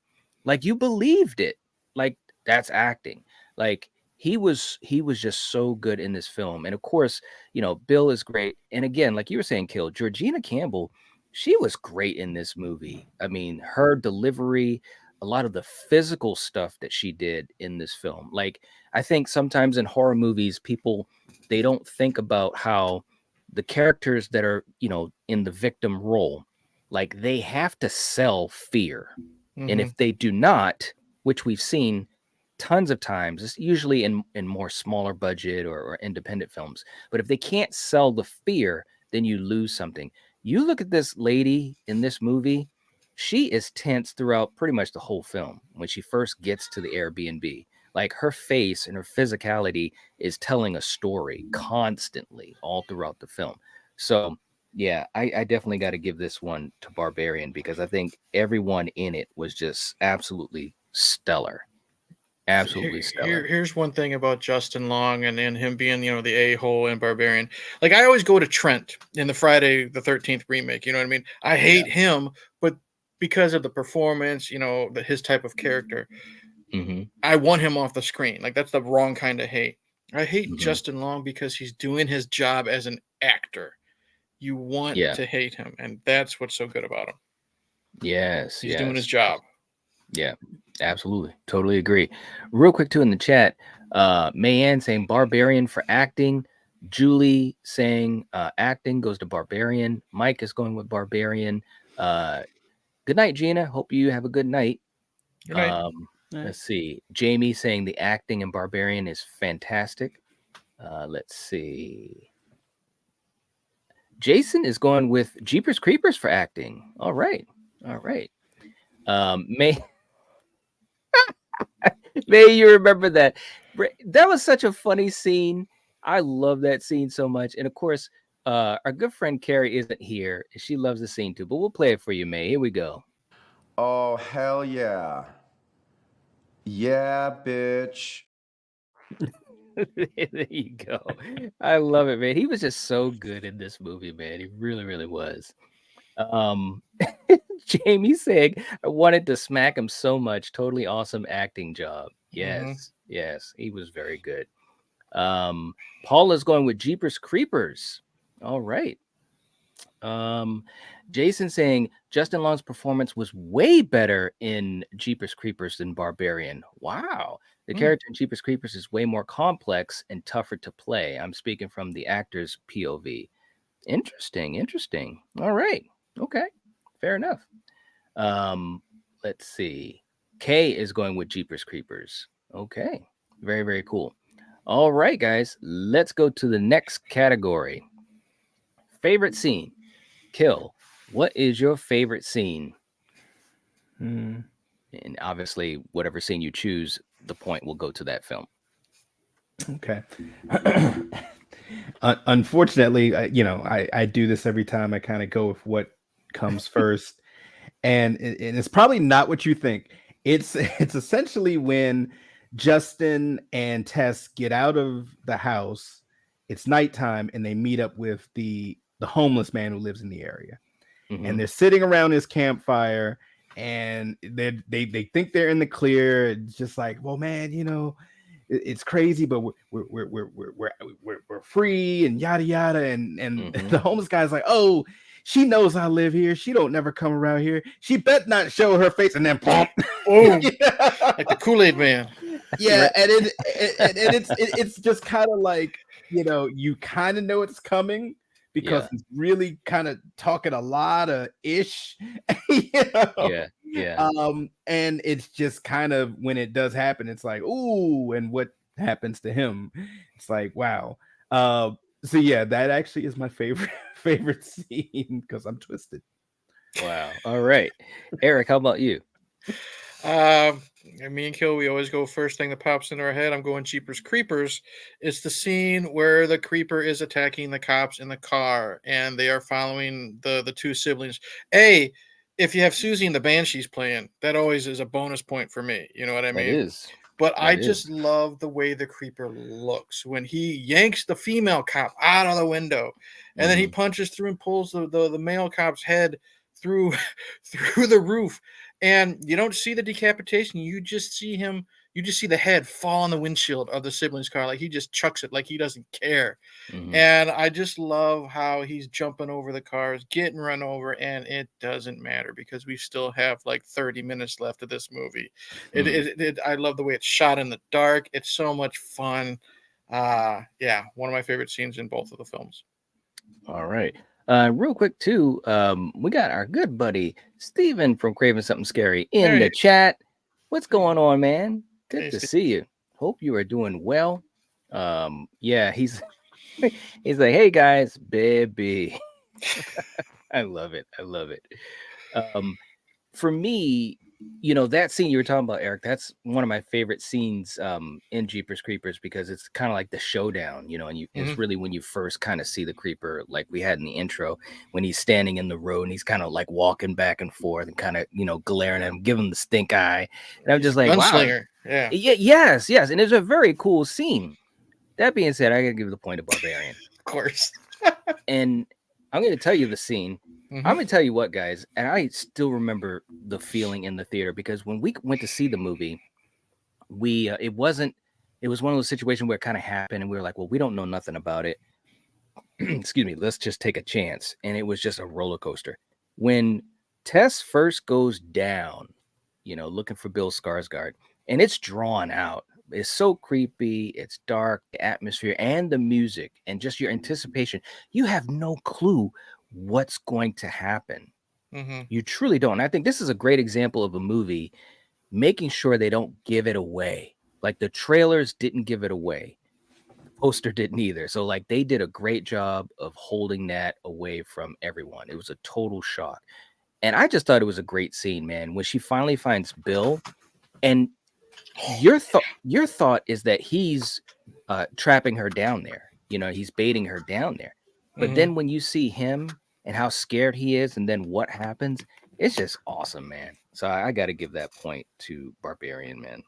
C: like you believed it. Like that's acting. Like he was just so good in this film. And of course, you know, Bill is great. And again, like you were saying, Kill, Georgina Campbell, she was great in this movie. I mean, her delivery, a lot of the physical stuff that she did in this film. Like, I think sometimes in horror movies, people, they don't think about how the characters that are, you know, in the victim role, like they have to sell fear. And if they do not, which we've seen tons of times, it's usually in more smaller budget or independent films. But if they can't sell the fear, then you lose something. You look at this lady in this movie, she is tense throughout pretty much the whole film when she first gets to the Airbnb. Like her face and her physicality is telling a story constantly all throughout the film. So yeah, I definitely got to give this one to Barbarian because I think everyone in it was just absolutely stellar. Absolutely stellar.
D: Here's one thing about Justin Long and him being, you know, the a-hole in Barbarian. Like I always go to Trent in the Friday the 13th remake. You know what I mean? I hate him, but because of the performance, you know, his type of character, I want him off the screen. Like that's the wrong kind of hate. I hate Justin Long because he's doing his job as an actor. You want to hate him, and that's what's so good about him.
C: Yes,
D: he's doing his job.
C: Yeah, absolutely. Totally agree. Real quick, too, in the chat, Mayanne saying Barbarian for acting. Julie saying acting goes to Barbarian. Mike is going with Barbarian. Good night, Gina. Hope you have a good night.
D: Good night.
C: Let's see. Jamie saying the acting in Barbarian is fantastic. Let's see. Jason is going with Jeepers Creepers for acting. All right. May you remember that. That was such a funny scene. I love that scene so much. And of course, our good friend Carrie isn't here. She loves the scene too, but we'll play it for you, May. Here we go.
I: Oh, hell yeah. Yeah, bitch.
C: There you go. I love it, man. He was just so good in this movie, man. He really, really was. Jamie saying, I wanted to smack him so much. Totally awesome acting job. Yes, he was very good. Paula's going with Jeepers Creepers. All right. Jason saying Justin Long's performance was way better in Jeepers Creepers than Barbarian. Wow. The character in Jeepers Creepers is way more complex and tougher to play. I'm speaking from the actor's POV. Interesting. All right. Okay. Fair enough. Let's see. Kay is going with Jeepers Creepers. Okay. Very, very cool. All right, guys. Let's go to the next category. Favorite scene. Kill. What is your favorite scene? And obviously, whatever scene you choose, the point will go to that film.
E: Okay. Unfortunately, I do this every time. I kind of go with what comes first, and it's probably not what you think. It's essentially when Justin and Tess get out of the house. It's nighttime, and they meet up with the homeless man who lives in the area, and they're sitting around his campfire, and they think they're in the clear. It's just like, well, man, it's crazy, but we're free and yada yada, and the homeless guy's like, oh, she knows I live here. She don't never come around here. She bet not show her face, and then boom,
D: like the Kool-Aid man.
E: Yeah, and it's just kind of like, you kind of know it's coming because he's really kind of talking a lot of ish.
C: Yeah.
E: And it's just kind of, when it does happen, it's like, ooh, and what happens to him? It's like, wow. So yeah, that actually is my favorite scene because I'm twisted.
C: Wow. All right, Eric, how about you?
D: Me and Kill, we always go first thing that pops into our head. I'm going Jeepers Creepers. It's the scene where the creeper is attacking the cops in the car, and they are following the two siblings. If you have Susie and the Banshees playing, that always is a bonus point for me. You know what I mean?
C: It is.
D: But I just love the way the creeper looks when he yanks the female cop out of the window, and then he punches through and pulls the male cop's head through the roof. And you don't see the decapitation. You just see the head fall on the windshield of the siblings' car. Like he just chucks it like he doesn't care. And I just love how he's jumping over the cars, getting run over, and it doesn't matter because we still have like 30 minutes left of this movie. I love the way it's shot in the dark. It's so much fun. Yeah, one of my favorite scenes in both of the films.
C: All right. Real quick too, we got our good buddy Steven from Craving Something Scary in the chat. What's going on, man? Good to see you. Hope you are doing well. Yeah, he's like, hey guys, baby. I love it. For me, that scene you were talking about, Eric, that's one of my favorite scenes in Jeepers Creepers because it's kind of like the showdown, and it's really when you first kind of see the creeper, like we had in the intro, when he's standing in the road and he's kind of like walking back and forth and kind of, glaring at him, giving him the stink eye. And I'm just like,
D: gunslinger.
C: Wow. Yes. And it's a very cool scene. That being said, I got to give the point to Barbarian.
D: Of course.
C: And I'm going to tell you the scene. I'm going to tell you what, guys, and I still remember the feeling in the theater because when we went to see the movie, it was one of those situations where it kind of happened and we were like, well, we don't know nothing about it. Excuse me. Let's just take a chance. And it was just a roller coaster. When Tess first goes down, looking for Bill Skarsgård, and it's drawn out. It's so creepy. It's dark, the atmosphere and the music and just your anticipation. You have no clue what's going to happen. You truly don't. And I think this is a great example of a movie making sure they don't give it away. Like the trailers didn't give it away. The poster didn't either. So like they did a great job of holding that away from everyone. It was a total shock. And I just thought it was a great scene, man. When she finally finds Bill, and your thought is that he's trapping her down there. He's baiting her down there. But then when you see him and how scared he is, and then what happens, it's just awesome, man. So I got to give that point to Barbarian, man.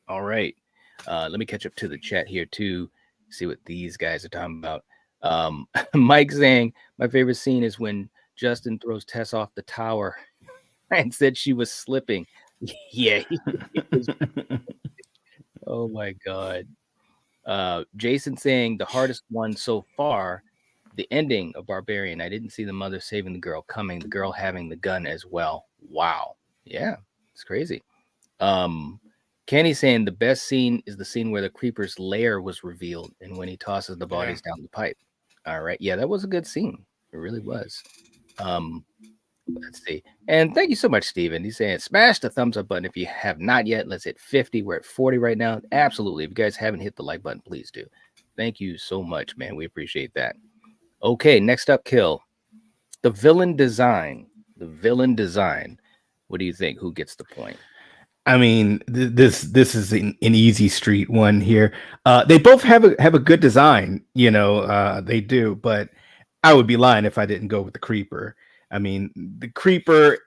C: All right. Let me catch up to the chat here too. See what these guys are talking about. Mike saying, my favorite scene is when Justin throws Tess off the tower and said she was slipping. Yeah. Oh my God. Jason saying the hardest one so far, the ending of Barbarian. I didn't see the mother saving the girl coming, the girl having the gun as well. Wow. Yeah, it's crazy. Kenny saying the best scene is the scene where the creeper's lair was revealed and when he tosses the bodies down the pipe. All right. Yeah, that was a good scene. It really was. Let's see. And thank you so much, Steven. He's saying smash the thumbs up button if you have not yet. Let's hit 50. We're at 40 right now. Absolutely. If you guys haven't hit the like button, please do. Thank you so much, man. We appreciate that. Okay, next up, Kill. The villain design. What do you think? Who gets the point?
E: I mean, this is an easy street one here. They both have a good design, they do, but I would be lying if I didn't go with the creeper. I mean, the creeper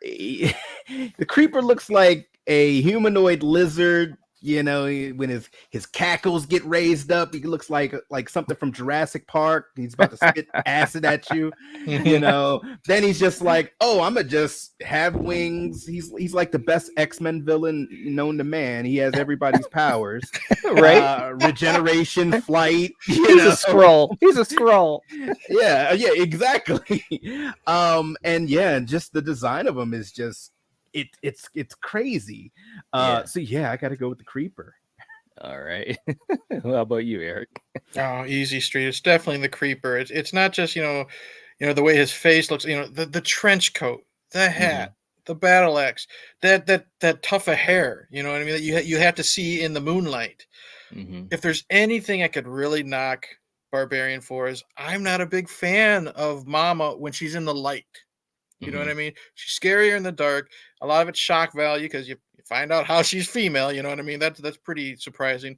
E: looks like a humanoid lizard. You know, when his cackles get raised up, he looks like something from Jurassic Park. He's about to spit acid at you. You know, then he's just like, oh, I'm gonna just have wings. He's like the best X-Men villain known to man. He has everybody's powers,
C: right?
E: Regeneration, flight.
C: He's a scroll. He's a scroll.
E: Yeah, exactly. And yeah, just the design of him is just it's crazy. So yeah, I got to go with the creeper.
C: All right. How about you, Eric?
D: Oh, easy street. It's definitely the creeper. It's not just the way his face looks. The trench coat, the hat, the battle axe, that tuft of hair. You know what I mean? That you have to see in the moonlight. If there's anything I could really knock Barbarian for is I'm not a big fan of Mama when she's in the light. You know what I mean? She's scarier in the dark. A lot of it's shock value because you find out how she's female. You know what I mean? That's pretty surprising.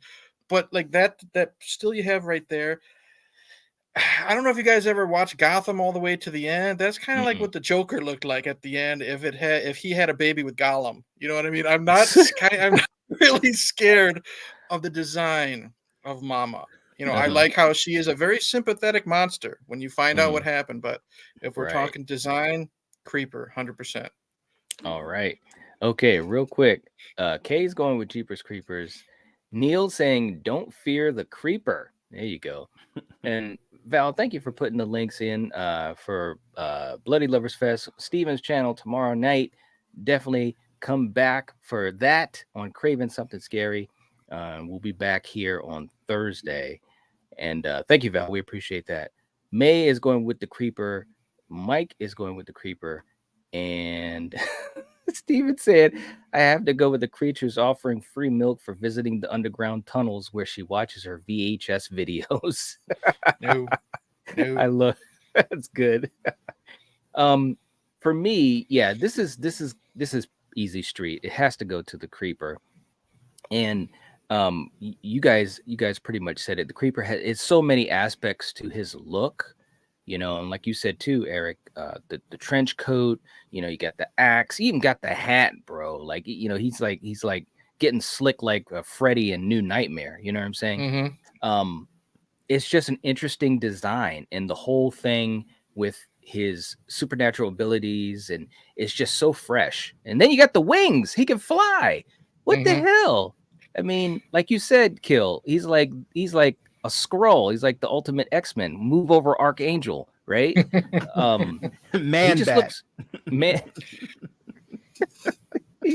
D: But like that still you have right there. I don't know if you guys ever watched Gotham all the way to the end. That's kind of like what the Joker looked like at the end if he had a baby with Gollum. You know what I mean? I'm not really scared of the design of Mama. I like how she is a very sympathetic monster when you find out what happened. But if we're talking design, creeper, 100%.
C: All right. Okay, real quick. Kay's going with Jeepers Creepers. Neil saying, don't fear the creeper. There you go. And Val, thank you for putting the links in for Bloody Lovers Fest, Steven's channel tomorrow night. Definitely come back for that on Craven Something Scary. We'll be back here on Thursday. And thank you, Val. We appreciate that. May is going with the creeper. Mike is going with the creeper. And Steven said, I have to go with the creatures offering free milk for visiting the underground tunnels where she watches her VHS videos.
D: No.
C: I love that's good. For me, yeah, this is easy street. It has to go to the creeper. And you guys pretty much said it. The creeper has so many aspects to his look, and like you said too, Eric, the trench coat, you got the axe, he even got the hat, bro. Like, he's like getting slick like Freddy in New Nightmare. You know what I'm saying? It's just an interesting design, and the whole thing with his supernatural abilities, and it's just so fresh. And then you got the wings; he can fly. What the hell? I mean, like you said, Kill. He's like a scroll. He's like the ultimate X-Men. Move over, Archangel, right?
E: Man,
C: he just looks man.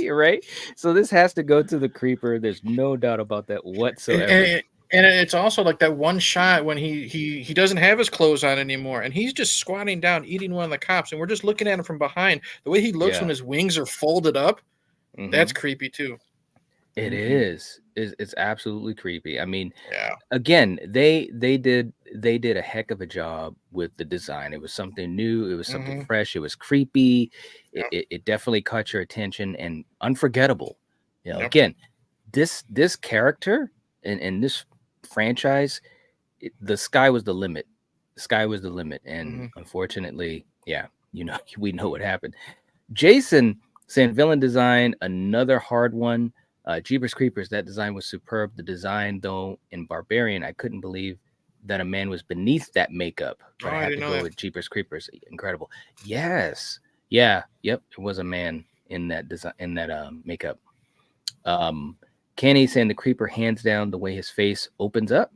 C: Right? So this has to go to the creeper. There's no doubt about that whatsoever.
D: And it's also like that one shot when he doesn't have his clothes on anymore, and he's just squatting down eating one of the cops, and we're just looking at him from behind. The way he looks when his wings are folded up, that's creepy too.
C: It is. It's absolutely creepy. I mean, again, they did a heck of a job with the design. It was something new. It was something fresh. It was creepy. It definitely caught your attention and unforgettable. Again, this character and this franchise, the sky was the limit. The sky was the limit, and unfortunately, we know what happened. Jason saying villain design, another hard one. Jeepers Creepers, that design was superb. The design, though, in Barbarian, I couldn't believe that a man was beneath that makeup. But I had to go with Jeepers Creepers. Incredible. Yes. Yeah. Yep. It was a man in that design, in that makeup. Kenny saying the creeper, hands down, the way his face opens up.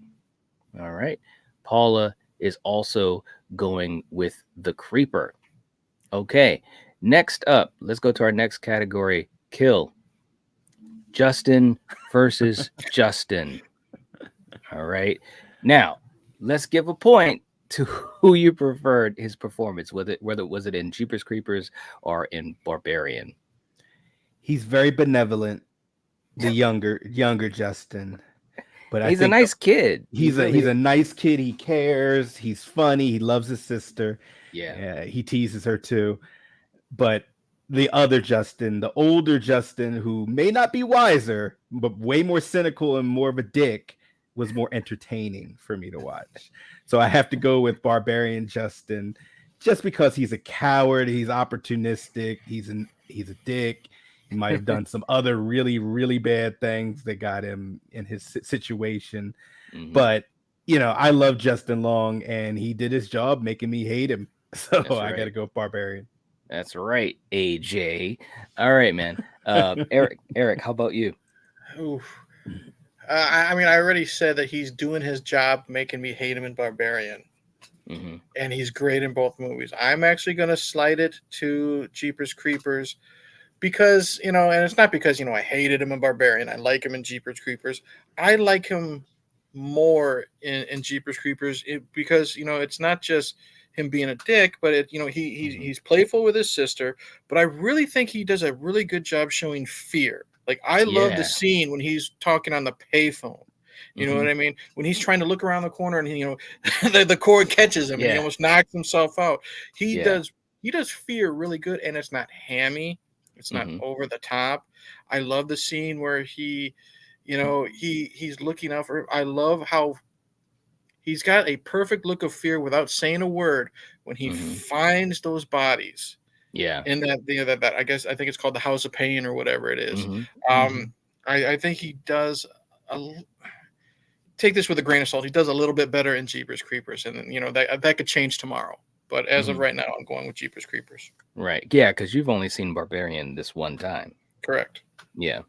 C: All right. Paula is also going with the creeper. Okay. Next up, let's go to our next category. Kill. Justin versus Justin. All right. Now, let's give a point to who you preferred his performance, whether was it in Jeepers Creepers or in Barbarian.
E: He's very benevolent, the younger Justin. But
C: he's a nice kid.
E: He's a nice kid. He cares. He's funny. He loves his sister.
C: Yeah.
E: He teases her too. But the other Justin, the older Justin, who may not be wiser, but way more cynical and more of a dick, was more entertaining for me to watch. So I have to go with Barbarian Justin. just because he's a coward, he's opportunistic, he's a dick. He might have done some other really, really bad things that got him in his situation.
C: Mhm.
E: But I love Justin Long, and he did his job making me hate him. So
C: That's
E: I got to
C: right.
E: go with Barbarian.
C: That's right, AJ. All right, man. Eric, how about you?
D: Oof. I mean, I already said that he's doing his job, making me hate him in Barbarian,
C: Mm-hmm.
D: and he's great in both movies. I'm actually going to slide it to Jeepers Creepers because, and it's not because, I hated him in Barbarian. I like him in Jeepers Creepers. I like him more in Jeepers Creepers because, it's not just him being a dick, but he's playful with his sister. But I really think he does a really good job showing fear. Like, I love the
C: Yeah.
D: scene when he's talking on the payphone. You know what I mean? When he's trying to look around the corner and the cord catches him and he
C: Yeah.
D: almost knocks himself out. He
C: Yeah.
D: does fear really good, and it's not hammy. It's not over the top. I love the scene where he's looking out for. I love how he's got a perfect look of fear without saying a word when he finds those bodies.
C: Yeah.
D: In that I guess I think it's called the House of Pain or whatever it is.
C: Mm-hmm.
D: I think he does take this with a grain of salt. He does a little bit better in Jeepers Creepers, and that could change tomorrow. But as of right now, I'm going with Jeepers Creepers.
C: Right. Yeah, because you've only seen Barbarian this one time.
D: Correct.
C: Yeah.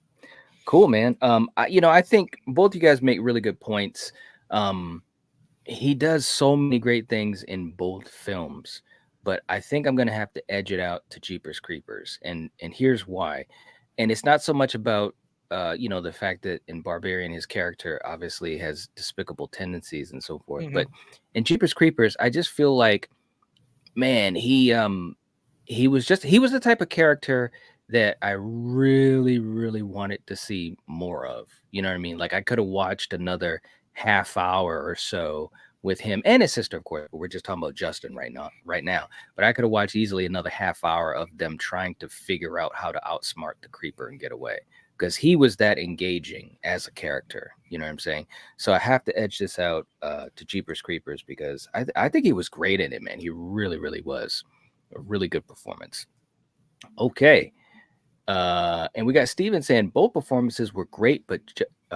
C: Cool, man. I think both you guys make really good points. He does so many great things in both films, but I think I'm gonna have to edge it out to Jeepers Creepers, and here's why. And it's not so much about the fact that in Barbarian his character obviously has despicable tendencies and so forth, but in Jeepers Creepers, I just feel like, man, he was the type of character that I really, really wanted to see more of. You know what I mean? Like, I could have watched another half hour or so with him and his sister, of course, but we're just talking about Justin right now. But I could have watched easily another half hour of them trying to figure out how to outsmart the creeper and get away, because he was that engaging as a character. You know what I'm saying? So I have to edge this out to Jeepers Creepers because I think he was great in it, man. He really, really was a really good performance. Okay. And we got Steven saying both performances were great, but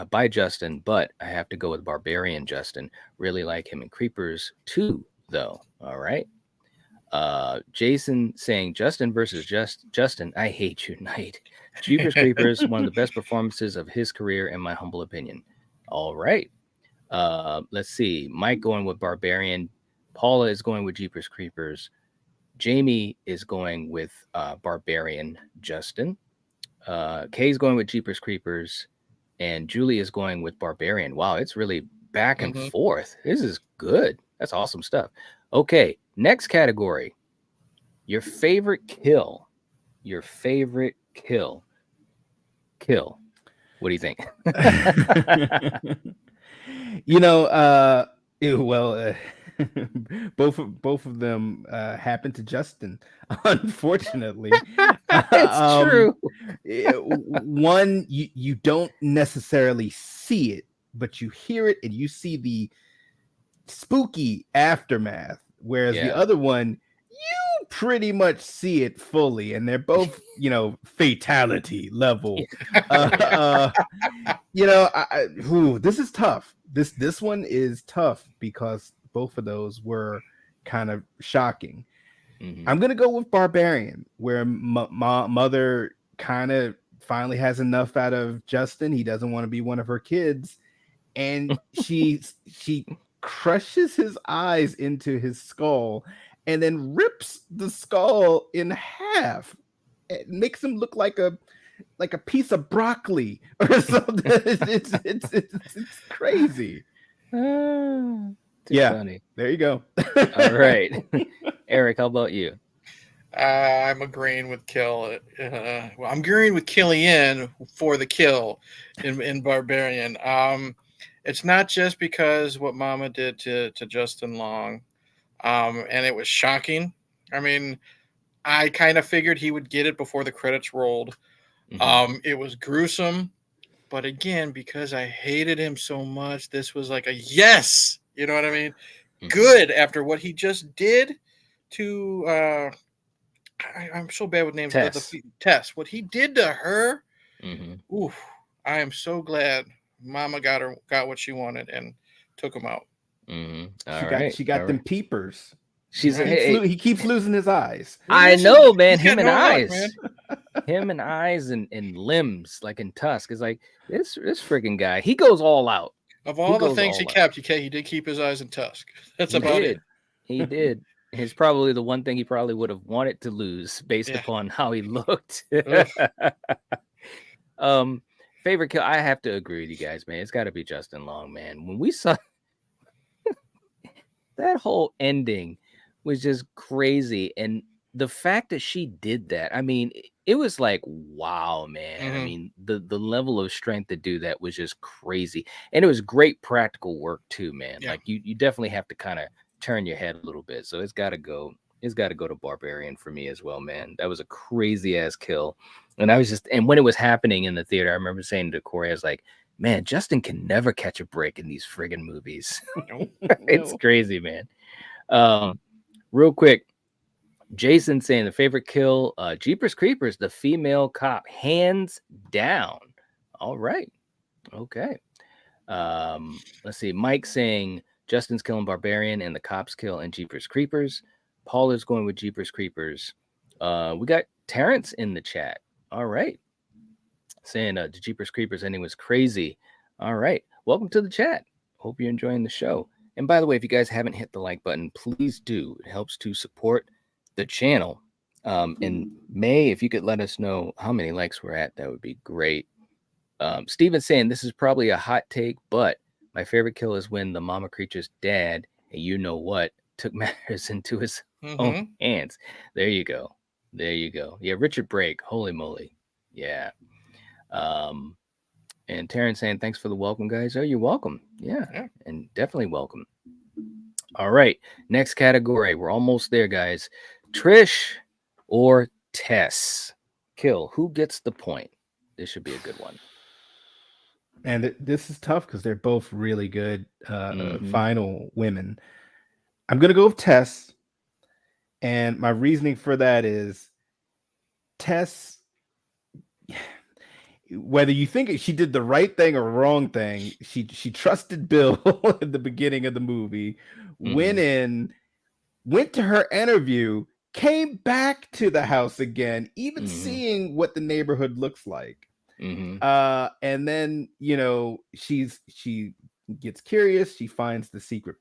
C: by Justin, but I have to go with Barbarian Justin. Really like him in Creepers too, though. All right. Jason saying Justin versus Justin. I hate you, Knight. Jeepers Creepers, one of the best performances of his career, in my humble opinion. All right. Let's see. Mike going with Barbarian. Paula is going with Jeepers Creepers. Jamie is going with Barbarian Justin. Kay's going with Jeepers Creepers, and Julie is going with Barbarian. Wow, it's really back and forth. This is good. That's awesome stuff. Okay, next category. Your favorite kill. Your favorite kill. Kill. What do you think?
E: Both of them happened to Justin, unfortunately.
C: It's true.
E: One, you don't necessarily see it, but you hear it and you see the spooky aftermath, whereas the other one, you pretty much see it fully, and they're both fatality level. This is tough. This one is tough because both of those were kind of shocking. I'm gonna go with Barbarian, where mother kind of finally has enough out of Justin. He doesn't want to be one of her kids, and she crushes his eyes into his skull and then rips the skull in half. It makes him look like a piece of broccoli or something. It's crazy.
C: Funny.
E: There you go.
C: All right. Eric, how about you?
D: I'm agreeing with Kill. I'm agreeing with Killian for the kill in Barbarian. It's not just because what Mama did to Justin Long, and it was shocking. I mean, I kind of figured he would get it before the credits rolled. It was gruesome, but again, because I hated him so much, this was like a yes. You know what I mean? Good after what he just did to I'm so bad with names.
C: Tess.
D: Tess, what he did to her.
C: Mm-hmm.
D: Oof! I am so glad Mama got what she wanted and took him out.
C: Mm-hmm.
E: She got
C: All
E: them
C: right.
E: peepers.
C: She's
E: He keeps losing his eyes.
C: I know, man.
D: He's
C: Him
D: got
C: and
D: no luck,
C: eyes.
D: man.
C: Him and eyes and limbs, like in Tusk, is like this freaking guy. He goes all out.
D: Of all the things he kept, he did keep his eyes in Tusk. That's about it.
C: He did. It's probably the one thing he probably would have wanted to lose based upon how he looked. Favorite kill. I have to agree with you guys, man. It's got to be Justin Long, man. When we saw that whole ending was just crazy, and the fact that she did that, I mean, it was like, wow, man. I mean, the level of strength to do that was just crazy, and it was great practical work too, man. Like you definitely have to kind of turn your head a little bit. So it's got to go to Barbarian for me as well, man. That was a crazy ass kill. And and when it was happening in the theater, I remember saying to Corey, I was like, man, Justin can never catch a break in these friggin' movies. It's crazy, man. Real quick, Jason saying the favorite kill, Jeepers Creepers, the female cop, hands down. All right. Okay. Let's see. Mike saying Justin's killing Barbarian and the cops kill and Jeepers Creepers. Paul is going with Jeepers Creepers. We got Terrence in the chat. All right. Saying the Jeepers Creepers ending was crazy. All right. Welcome to the chat. Hope you're enjoying the show. And by the way, if you guys haven't hit the like button, please do. It helps to support the channel. In May, if you could let us know how many likes we're at, that would be great. Steven's saying this is probably a hot take, but my favorite kill is when the mama creature's dad, and you know what, took matters into his own hands. There you go. Yeah, Richard Brake. Holy moly. Yeah. And Terrence saying thanks for the welcome, guys. Oh, you're welcome. Yeah. And definitely welcome. All right. Next category. We're almost there, guys. Trish or Tess? Kill. Who gets the point? This should be a good one.
E: And this is tough because they're both really good final women. I'm going to go with Tess. And my reasoning for that is Tess, whether you think she did the right thing or wrong thing, she trusted Bill at the beginning of the movie, went to her interview, came back to the house again, even seeing what the neighborhood looks like. And then, she gets curious. She finds the secret,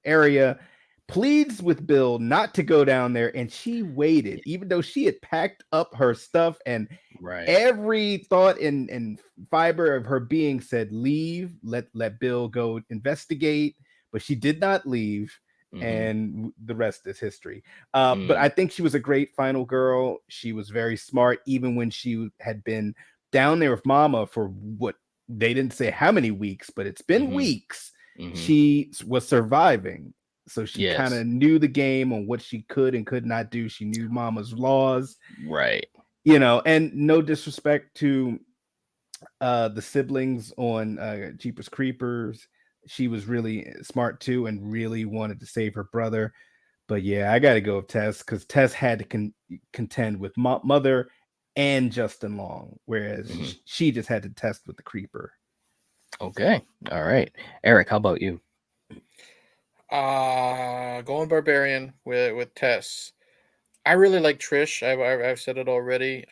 E: area, pleads with Bill not to go down there. And she waited, even though she had packed up her stuff and every thought and fiber of her being said, leave, let Bill go investigate. But she did not leave. And the rest is history. But I think she was a great final girl. She was very smart, even when she had been down there with Mama for what they didn't say how many weeks, but it's been weeks. She was surviving. So she kind of knew the game on what she could and could not do. She knew Mama's laws.
C: Right.
E: And no disrespect to the siblings on Jeepers Creepers. She was really smart too and really wanted to save her brother. But yeah, I got to go with Tess because Tess had to contend with Mother and Justin Long, whereas she just had to test with the Creeper.
C: Okay. All right. Eric, how about you?
D: Going Barbarian with Tess. I really like Trish. I've said it already.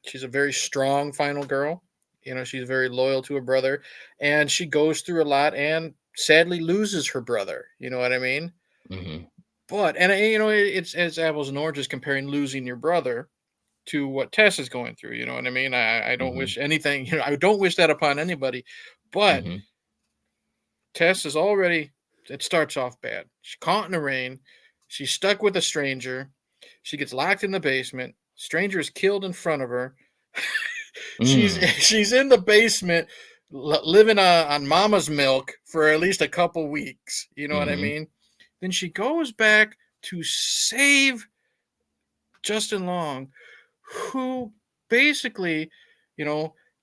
D: She's a very strong final girl. She's very loyal to her brother, and she goes through a lot and sadly loses her brother. You know what I mean? But it's apples and oranges comparing losing your brother to what Tess is going through. You know what I mean? I don't wish anything. I don't wish that upon anybody. But Tess is already. It starts off bad. She's caught in the rain. She's stuck with a stranger. She gets locked in the basement. Stranger is killed in front of her. She's in the basement living on Mama's milk for at least a couple weeks. You know what I mean? Then she goes back to save Justin Long, who basically,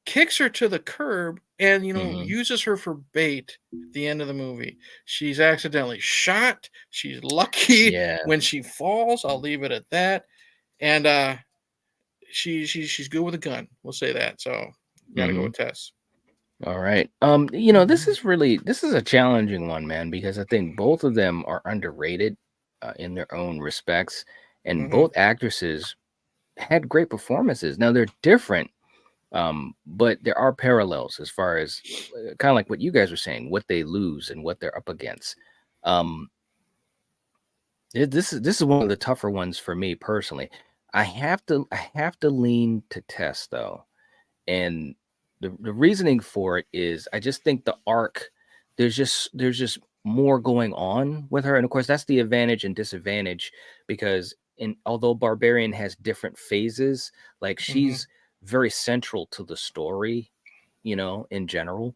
D: kicks her to the curb and
C: Mhm.
D: uses her for bait at the end of the movie. She's accidentally shot. She's lucky
C: Yeah.
D: when she falls. I'll leave it at that. And she's good with a gun. We'll say that. So gotta go
C: Mhm.
D: with Tess.
C: All right. This is a challenging one, man, because I think both of them are underrated in their own respects, and
D: Hmm.
C: both actresses had great performances. Now they're different, but there are parallels as far as kind of like what you guys were saying, what they lose and what they're up against. Um, this is one of the tougher ones for me personally. I have to lean to Tess though, and the reasoning for it is I just think the arc there's just more going on with her, and of course that's the advantage and disadvantage because although Barbarian has different phases, like
D: Hmm.
C: she's very central to the story, in general,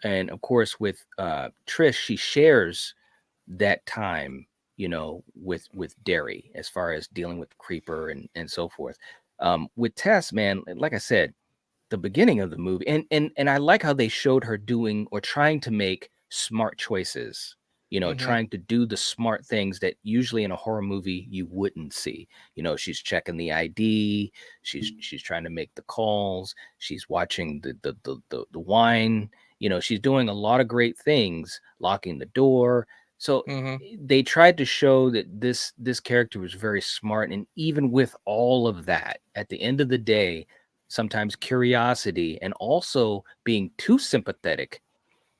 C: and of course with Trish she shares that time, with Derry as far as dealing with Creeper and so forth. With Tess, man, like I said, the beginning of the movie, and I like how they showed her doing or trying to make smart choices,
D: Hmm.
C: trying to do the smart things that usually in a horror movie you wouldn't see. She's checking the ID, she's trying to make the calls, she's watching the wine, she's doing a lot of great things, locking the door. So
D: Hmm.
C: they tried to show that this character was very smart, and even with all of that, at the end of the day, sometimes curiosity and also being too sympathetic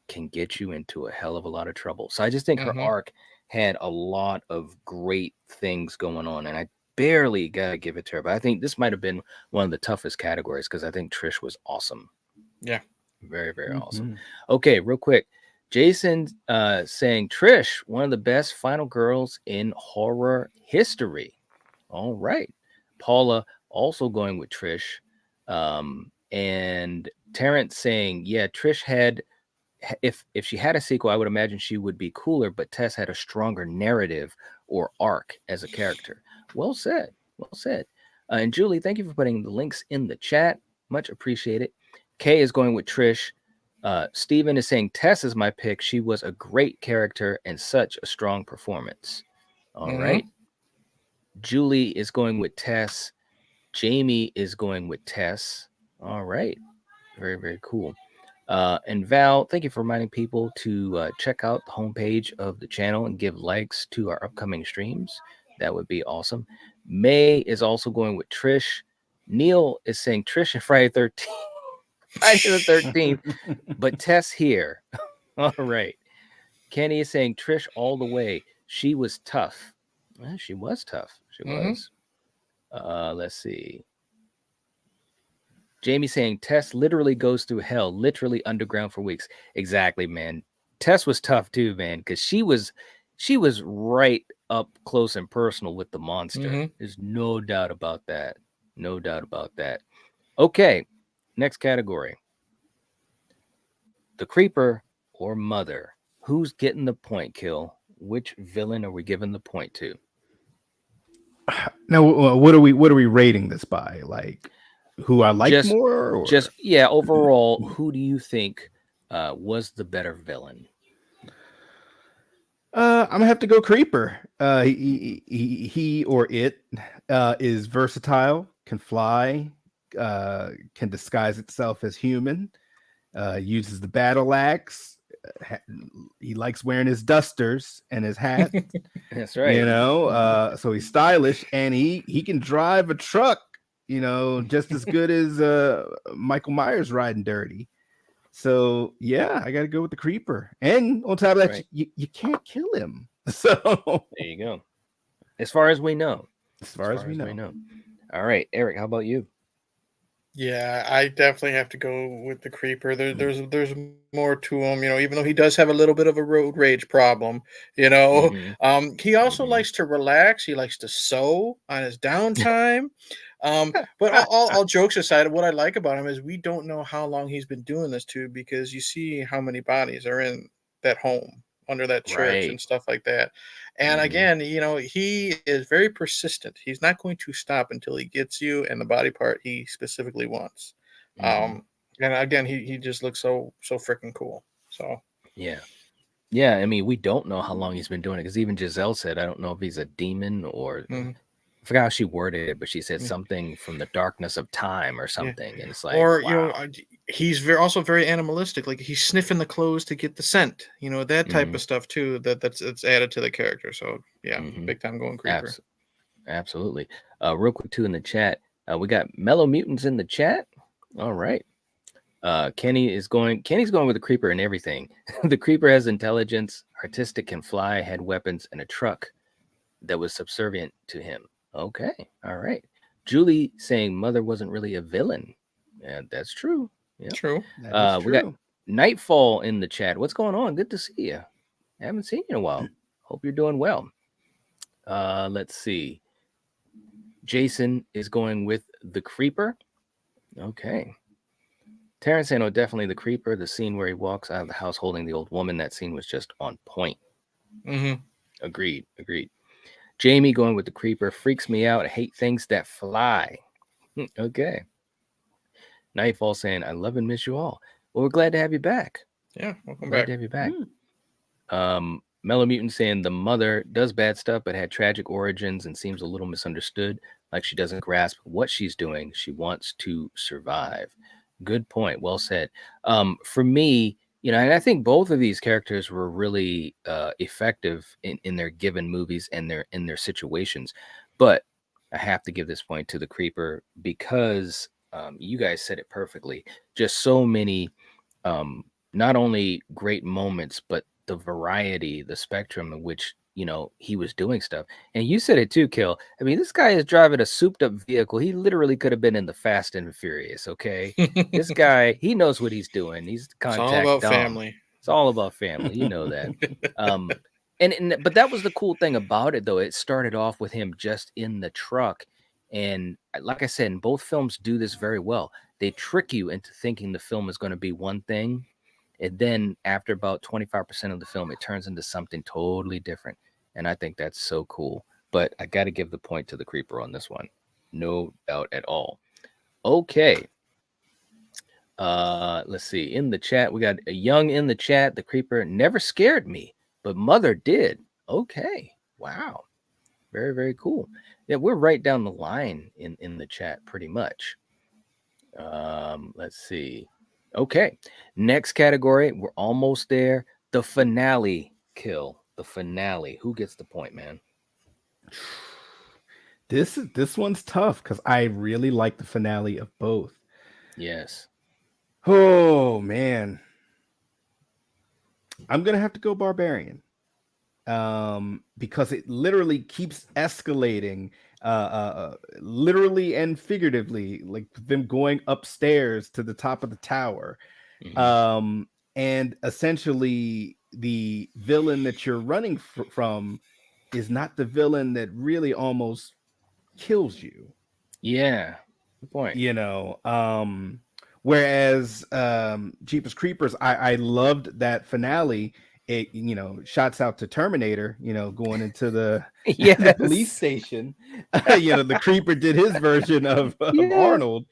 C: can get you into a hell of a lot of trouble. So I just think her
D: Hmm.
C: arc had a lot of great things going on, and I barely gotta give it to her. But I think this might have been one of the toughest categories because I think Trish was awesome.
D: Yeah.
C: Very, very awesome.
E: Mhm.
C: Okay, real quick. Jason saying Trish, one of the best final girls in horror history. All right. Paula also going with Trish. And Terrence saying, yeah, Trish had if she had a sequel, I would imagine she would be cooler, but Tess had a stronger narrative or arc as a character. Well said. Well said. And Julie, thank you for putting the links in the chat. Much appreciated. Kay is going with Trish. Steven is saying Tess is my pick. She was a great character and such a strong performance. All
D: Hmm.
C: right. Julie is going with Tess. Jamie is going with Tess. All right. Very, very cool. And Val, thank you for reminding people to check out the homepage of the channel and give likes to our upcoming streams. That would be awesome. May is also going with Trish. Neil is saying Trish and Friday 13th, Friday the 13th, but Tess here. All right. Kenny is saying Trish all the way. She was tough. Well, she was tough. She
D: Hmm.
C: was. Let's see. Jamie saying Tess literally goes through hell, literally underground for weeks. Exactly, man. Tess was tough too, man, because she was right up close and personal with the monster.
D: Hmm.
C: There's no doubt about that. No doubt about that. Okay, next category. The creeper or mother. Who's getting the point kill? Which villain are we giving the point to?
E: Now, what are we rating this by? Like, who I like
C: Just
E: more,
C: just
E: or
C: yeah, overall, who do you think was the better villain?
E: I'm gonna have to go Creeper. He or it is versatile, can fly, can disguise itself as human, uses the battle axe. ha- He likes wearing his dusters and his hat.
C: That's right.
E: So he's stylish, and he can drive a truck. Just as good as Michael Myers riding dirty. So yeah, I got to go with the Creeper. And on top of that,
C: Right.
E: you can't kill him. So
C: There you go. As far as we know.
E: as far as we know.
C: All right, Eric, how about you?
D: Yeah, I definitely have to go with the Creeper. There's more to him, even though he does have a little bit of a road rage problem.
C: Mm-hmm.
D: He also
C: Mm-hmm.
D: likes to relax. He likes to sew on his downtime. But all jokes aside, what I like about him is we don't know how long he's been doing this to, because you see how many bodies are in that home under that church
C: Right.
D: and stuff like that. And
C: Mm-hmm.
D: again, he is very persistent. He's not going to stop until he gets you and the body part he specifically wants.
C: Mm-hmm.
D: Um, And again, he just looks so freaking cool. So
C: Yeah. Yeah, I mean, we don't know how long he's been doing it because even Giselle said, I don't know if he's a demon or
D: mhm.
C: I forgot how she worded it, but she said
D: Yeah.
C: something from the darkness of time or
D: Yeah.
C: something. And it's like,
D: Or
C: wow.
D: he's also very animalistic. Like he's sniffing the clothes to get the scent. That type of stuff too. That's added to the character. So yeah, big time going creeper.
C: Absolutely. Real quick too in the chat, we got Mellow Mutants in the chat. All right. Kenny's going with the creeper and everything. The creeper has intelligence, artistic, can fly, had weapons, and a truck that was subservient to him. Okay. All right. Julie saying mother wasn't really a villain. Yeah, that's true. Yeah.
D: True.
E: That is true.
C: We got Nightfall in the chat. What's going on? Good to see you. I haven't seen you in a while. Hope you're doing well. Let's see. Jason is going with the creeper. Okay. Terrence saying, oh, definitely the creeper. The scene where he walks out of the house holding the old woman. That scene was just on point.
D: Mm-hmm.
C: Agreed. Jamie going with the creeper. Freaks me out. I hate things that fly. Okay. Nightfall saying, I love and miss you all. Well, we're glad to have you back.
D: Yeah, welcome
C: Glad
D: back.
C: to have you back. Mellow Mutant saying the mother does bad stuff, but had tragic origins and seems a little misunderstood. Like she doesn't grasp what she's doing. She wants to survive. Good point. Well said. For me, and I think both of these characters were really effective in their given movies and in their situations. But I have to give this point to the creeper because you guys said it perfectly. Just so many, not only great moments, but the variety, the spectrum in which he was doing stuff. And you said it too, Kill. I mean, this guy is driving a souped up vehicle. He literally could have been in the Fast and Furious. Okay, this guy, he knows what he's doing. He's contact.
D: It's all about
C: Dom.
D: family.
C: It's all about family. You know that. But that was the cool thing about it, though. It started off with him just in the truck, and like I said, and both films do this very well. They trick you into thinking the film is going to be one thing. And then after about 25% of the film, it turns into something totally different. And I think that's so cool. But I got to give the point to the creeper on this one. No doubt at all. Okay. Let's see. In the chat, we got a young in the chat. The creeper never scared me, but mother did. Okay. Wow. Very, very cool. Yeah, we're right down the line in the chat pretty much. Let's see. Okay, next category. We're almost there. The finale kill. The finale. Who gets the point, man?
E: This one's tough because I really like the finale of both.
C: Yes.
E: Oh man, I'm gonna have to go Barbarian. Because it literally keeps escalating, literally and figuratively, like them going upstairs to the top of the tower. Mm-hmm. And essentially the villain that you're running from is not the villain that really almost kills you.
C: Yeah, good point.
E: Whereas Jeepers Creepers, I loved that finale. It shouts out to Terminator, going into the, the police station. The creeper did his version of Arnold.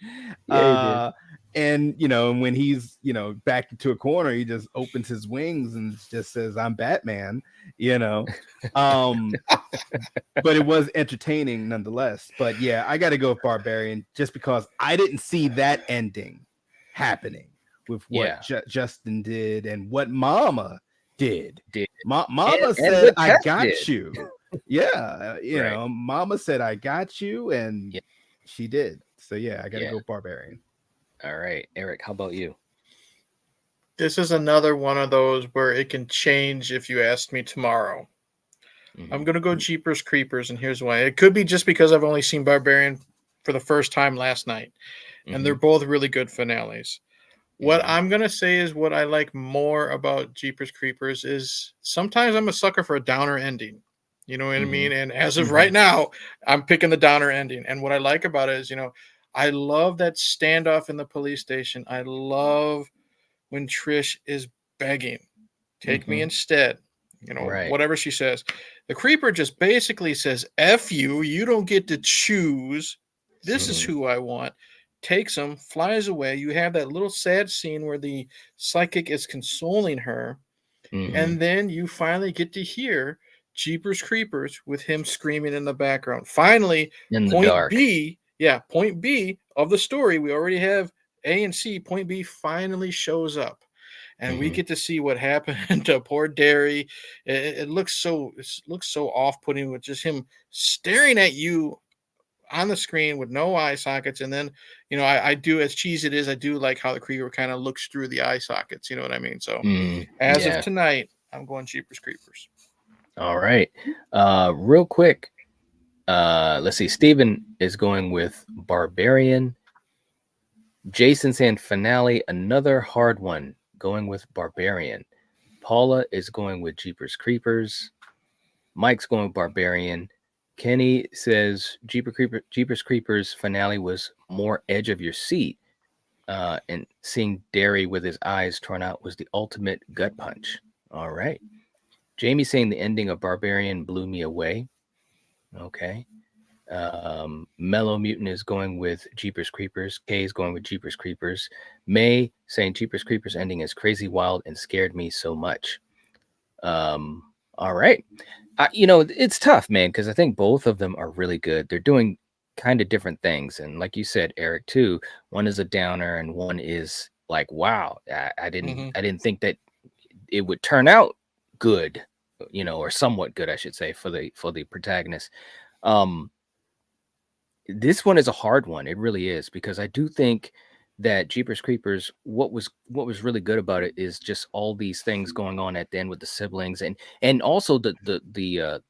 E: Yeah, and when he's backed into a corner, he just opens his wings and just says, I'm Batman. But it was entertaining nonetheless. But yeah, I gotta go with Barbarian just because I didn't see that ending happening with what Justin did and what Mama did. Mama said, I got you. Yeah, know, Mama said, I got you, and she did. So yeah, I gotta go Barbarian.
C: All right, Eric, how about you?
D: This is another one of those where it can change if you asked me tomorrow. Mm-hmm. I'm gonna go Jeepers Creepers, and here's why. It could be just because I've only seen Barbarian for the first time last night, and they're both really good finales. What I'm going to say is what I like more about Jeepers Creepers is sometimes I'm a sucker for a downer ending. You know what I mean? And as of right now, I'm picking the downer ending. And what I like about it is, I love that standoff in the police station. I love when Trish is begging, take me instead, whatever she says. The creeper just basically says, F you, you don't get to choose. This is who I want. takes him, flies away. You have that little sad scene where the psychic is consoling her. And then you finally get to hear Jeepers Creepers with him screaming in the background. Finally,
C: in the
D: point
C: dark.
D: B, point B of the story. We already have A and C. Point B finally shows up. And we get to see what happened to poor Derry. It looks so off-putting with just him staring at you on the screen with no eye sockets. And then, I do, as cheesy it is, I do like how the creeper kind of looks through the eye sockets. You know what I mean? So as of tonight, I'm going Jeepers Creepers.
C: All right. Real quick. Let's see. Steven is going with Barbarian. Jason saying finale, another hard one, going with Barbarian. Paula is going with Jeepers Creepers. Mike's going with Barbarian. Kenny says Jeepers Creepers finale was more edge of your seat. And seeing Derry with his eyes torn out was the ultimate gut punch. All right. Jamie saying the ending of Barbarian blew me away. Okay. Mellow Mutant is going with Jeepers Creepers. Kay is going with Jeepers Creepers. May saying Jeepers Creepers ending is crazy wild and scared me so much. All right. It's tough, man, because I think both of them are really good. They're doing kind of different things. And like you said, Eric, too, one is a downer and one is like, wow, I didn't think that it would turn out good, or somewhat good, I should say, for the protagonist. This one is a hard one. It really is, because I do think that Jeepers Creepers, what was really good about it is just all these things going on at the end with the siblings and also the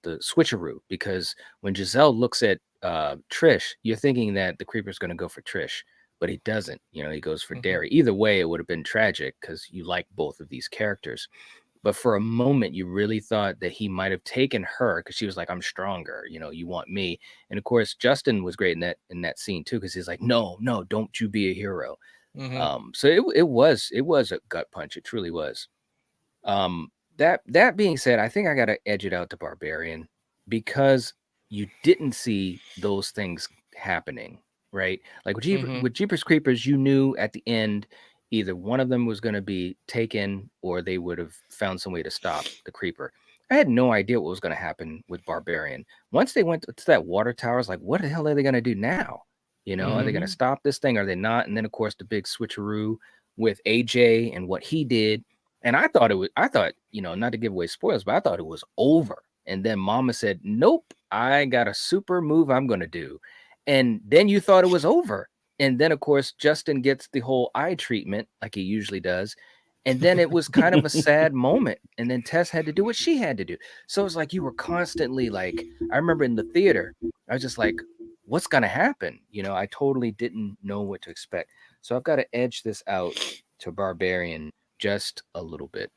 C: switcheroo, because when Giselle looks at Trish, you're thinking that the Creeper's going to go for Trish, but he doesn't. He goes for Derry. Either way, it would have been tragic because you like both of these characters. But for a moment, you really thought that he might have taken her because she was like, "I'm stronger, you want me." And of course, Justin was great in that scene too, because he's like, "No, don't you be a hero." So it was a gut punch. It truly was. That being said, I think I got to edge it out to Barbarian, because you didn't see those things happening, right? Like with Jeepers Creepers, you knew at the end either one of them was going to be taken or they would have found some way to stop the creeper. I had no idea what was going to happen with Barbarian. Once they went to that water tower, I was like, what the hell are they going to do now? Are they going to stop this thing? Are they not? And then, of course, the big switcheroo with AJ and what he did. And I thought, not to give away spoilers, but I thought it was over. And then Mama said, nope, I got a super move I'm going to do. And then you thought it was over. And then, of course, Justin gets the whole eye treatment like he usually does. And then it was kind of a sad moment. And then Tess had to do what she had to do. So it was like you were constantly like, I remember in the theater, I was just like, what's going to happen? I totally didn't know what to expect. So I've got to edge this out to Barbarian just a little bit.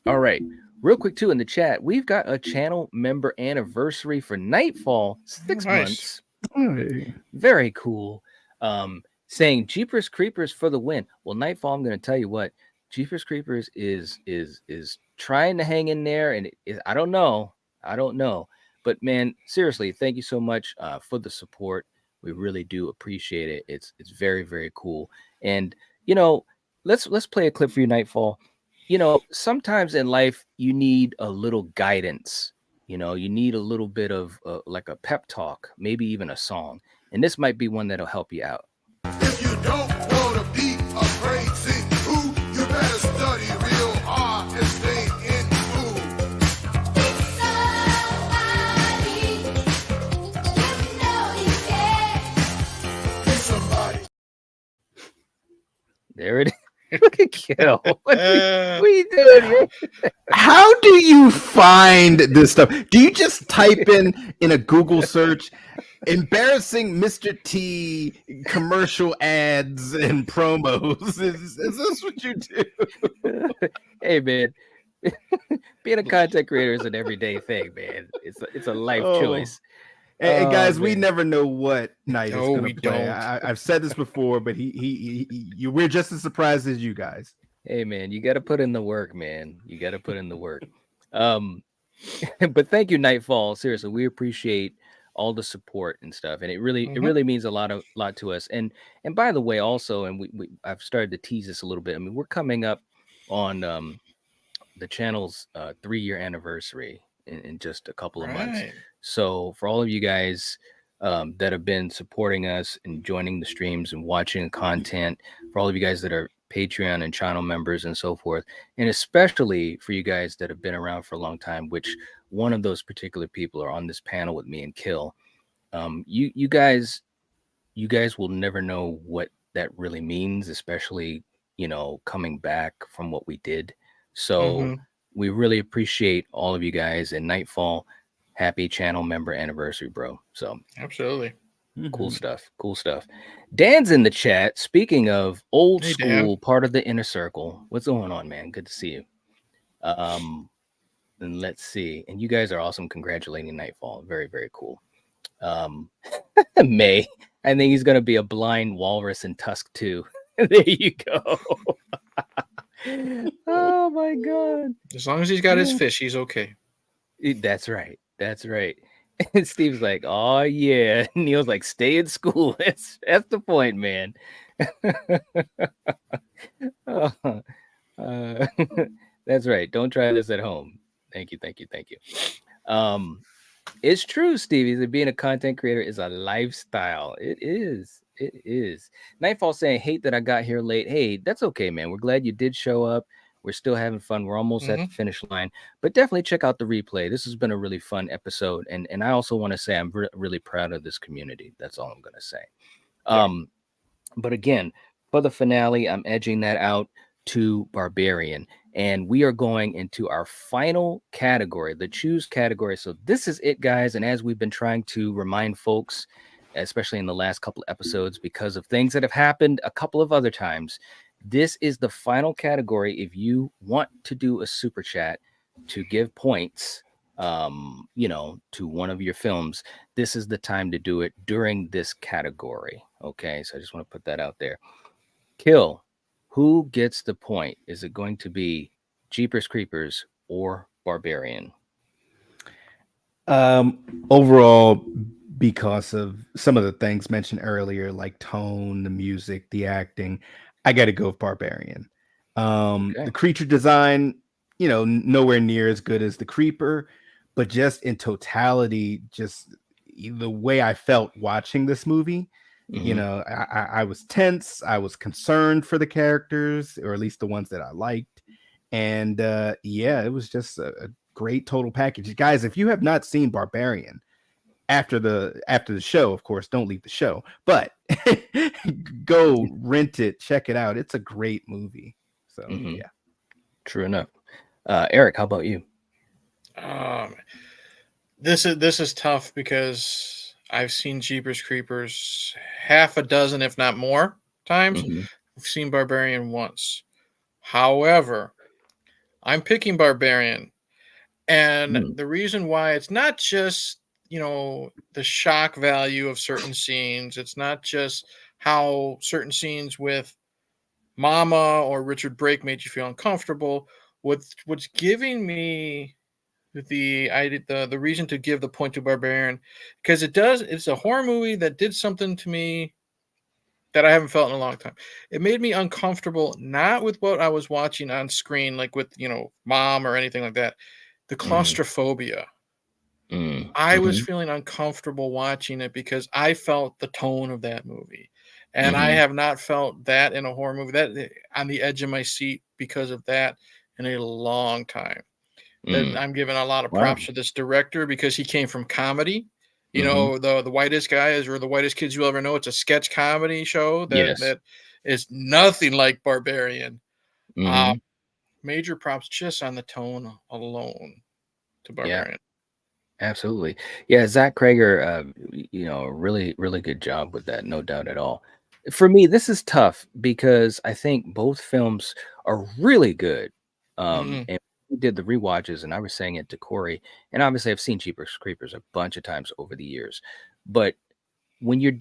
C: All right. Real quick, too, in the chat, we've got a channel member anniversary for Nightfall, 6 months. Very cool. Saying Jeepers Creepers for the win. Well, Nightfall, I'm going to tell you what, Jeepers Creepers is trying to hang in there, and I don't know, but man, seriously, thank you so much for the support. We really do appreciate it. It's very, very cool. And let's play a clip for you, Nightfall. Sometimes in life you need a little guidance. You need a little bit of like a pep talk, maybe even a song. And this might be one that'll help you out.
B: If you don't want to be afraid, sing who, you better study real hard and stay in school. Somebody.
C: There it is. Look at Kill. What are you doing here?
E: How do you find this stuff? Do you just type in a Google search, embarrassing Mr. T commercial ads and promos? Is this what you do?
C: Hey, man. Being a content creator is an everyday thing, man. It's a life choice.
E: And guys, we never know what night is going to play. I've said this before, but we're just as surprised as you guys.
C: Hey, man, you got to put in the work, man. You got to put in the work. But thank you, Nightfall. Seriously, we appreciate all the support and stuff. And it really means a lot to us. And by the way, also, and I've started to tease this a little bit. I mean, we're coming up on the channel's 3-year anniversary in just a couple of months.
D: Right.
C: So for all of you guys that have been supporting us and joining the streams and watching the content, for all of you guys that are Patreon and channel members and so forth, and especially for you guys that have been around for a long time, which one of those particular people are on this panel with me and Kill. You guys will never know what that really means, especially, you know, coming back from what we did. So we really appreciate all of you guys. And Nightfall, happy channel member anniversary, bro. So
D: absolutely
C: cool stuff. Cool stuff. Dan's in the chat. Speaking of old school, part of the inner circle. What's going on, man? Good to see you. And let's see. And you guys are awesome. Congratulating Nightfall. Very, very cool. May, I think he's gonna be a blind walrus in Tusk too. There you go. Oh my god.
D: As long as he's got his fish, he's okay.
C: That's right. That's right. And Steve's like, oh yeah. Neil's like, stay in school. That's the point, man. That's right. Don't try this at home. Thank you. It's true, Stevie, that being a content creator is a lifestyle. It is. Nightfall saying, hate that I got here late. Hey, that's okay, man. We're glad you did show up. We're still having fun. We're almost at the finish line, but definitely check out the replay. This has been a really fun episode. And I also want to say I'm really proud of this community. That's all I'm going to say. But again, for the finale, I'm edging that out to Barbarian. And we are going into our final category, the choose category. So this is it, guys. And as we've been trying to remind folks, especially in the last couple of episodes, because of things that have happened a couple of other times, this is the final category. If you want to do a super chat to give points, you know, to one of your films, this is the time to do it during this category. Okay, so I just want to put that out there. Kill. Who gets the point? Is it going to be Jeepers Creepers or Barbarian?
E: Overall, because of some of the things mentioned earlier, like tone, the music, the acting, I got to go with Barbarian. The creature design, you know, nowhere near as good as the Creeper, but just in totality, just the way I felt watching this movie. You know, I was tense. I was concerned for the characters, or at least the ones that I liked. And yeah, it was just a great total package. Guys, if you have not seen Barbarian after the show, of course, don't leave the show, but go rent it, check it out. It's a great movie. So yeah.
C: True enough. Eric, how about you?
D: This is tough because I've seen Jeepers Creepers half a dozen, if not more, times. I've seen Barbarian once. However, I'm picking Barbarian. And the reason why, it's not just, you know, the shock value of certain scenes. It's not just how certain scenes with Mama or Richard Brake made you feel uncomfortable. What's giving me the reason to give the point to Barbarian, because it's a horror movie that did something to me that I haven't felt in a long time. It made me uncomfortable, not with what I was watching on screen, like with, you know, Mom or anything like that. The claustrophobia. I was feeling uncomfortable watching it because I felt the tone of that movie. And I have not felt that in a horror movie, that on the edge of my seat because of that, in a long time. I'm giving a lot of props to this director because he came from comedy. You know, the Whitest Guys or The Whitest Kids You'll Ever Know. It's a sketch comedy show that is nothing like Barbarian. Major props just on the tone alone to Barbarian.
C: Yeah, absolutely. Yeah, Zach Krager, you know, really, really good job with that, no doubt at all. For me, this is tough because I think both films are really good. And we did the rewatches, and I was saying it to Corey, and obviously I've seen Jeepers Creepers a bunch of times over the years. But when you're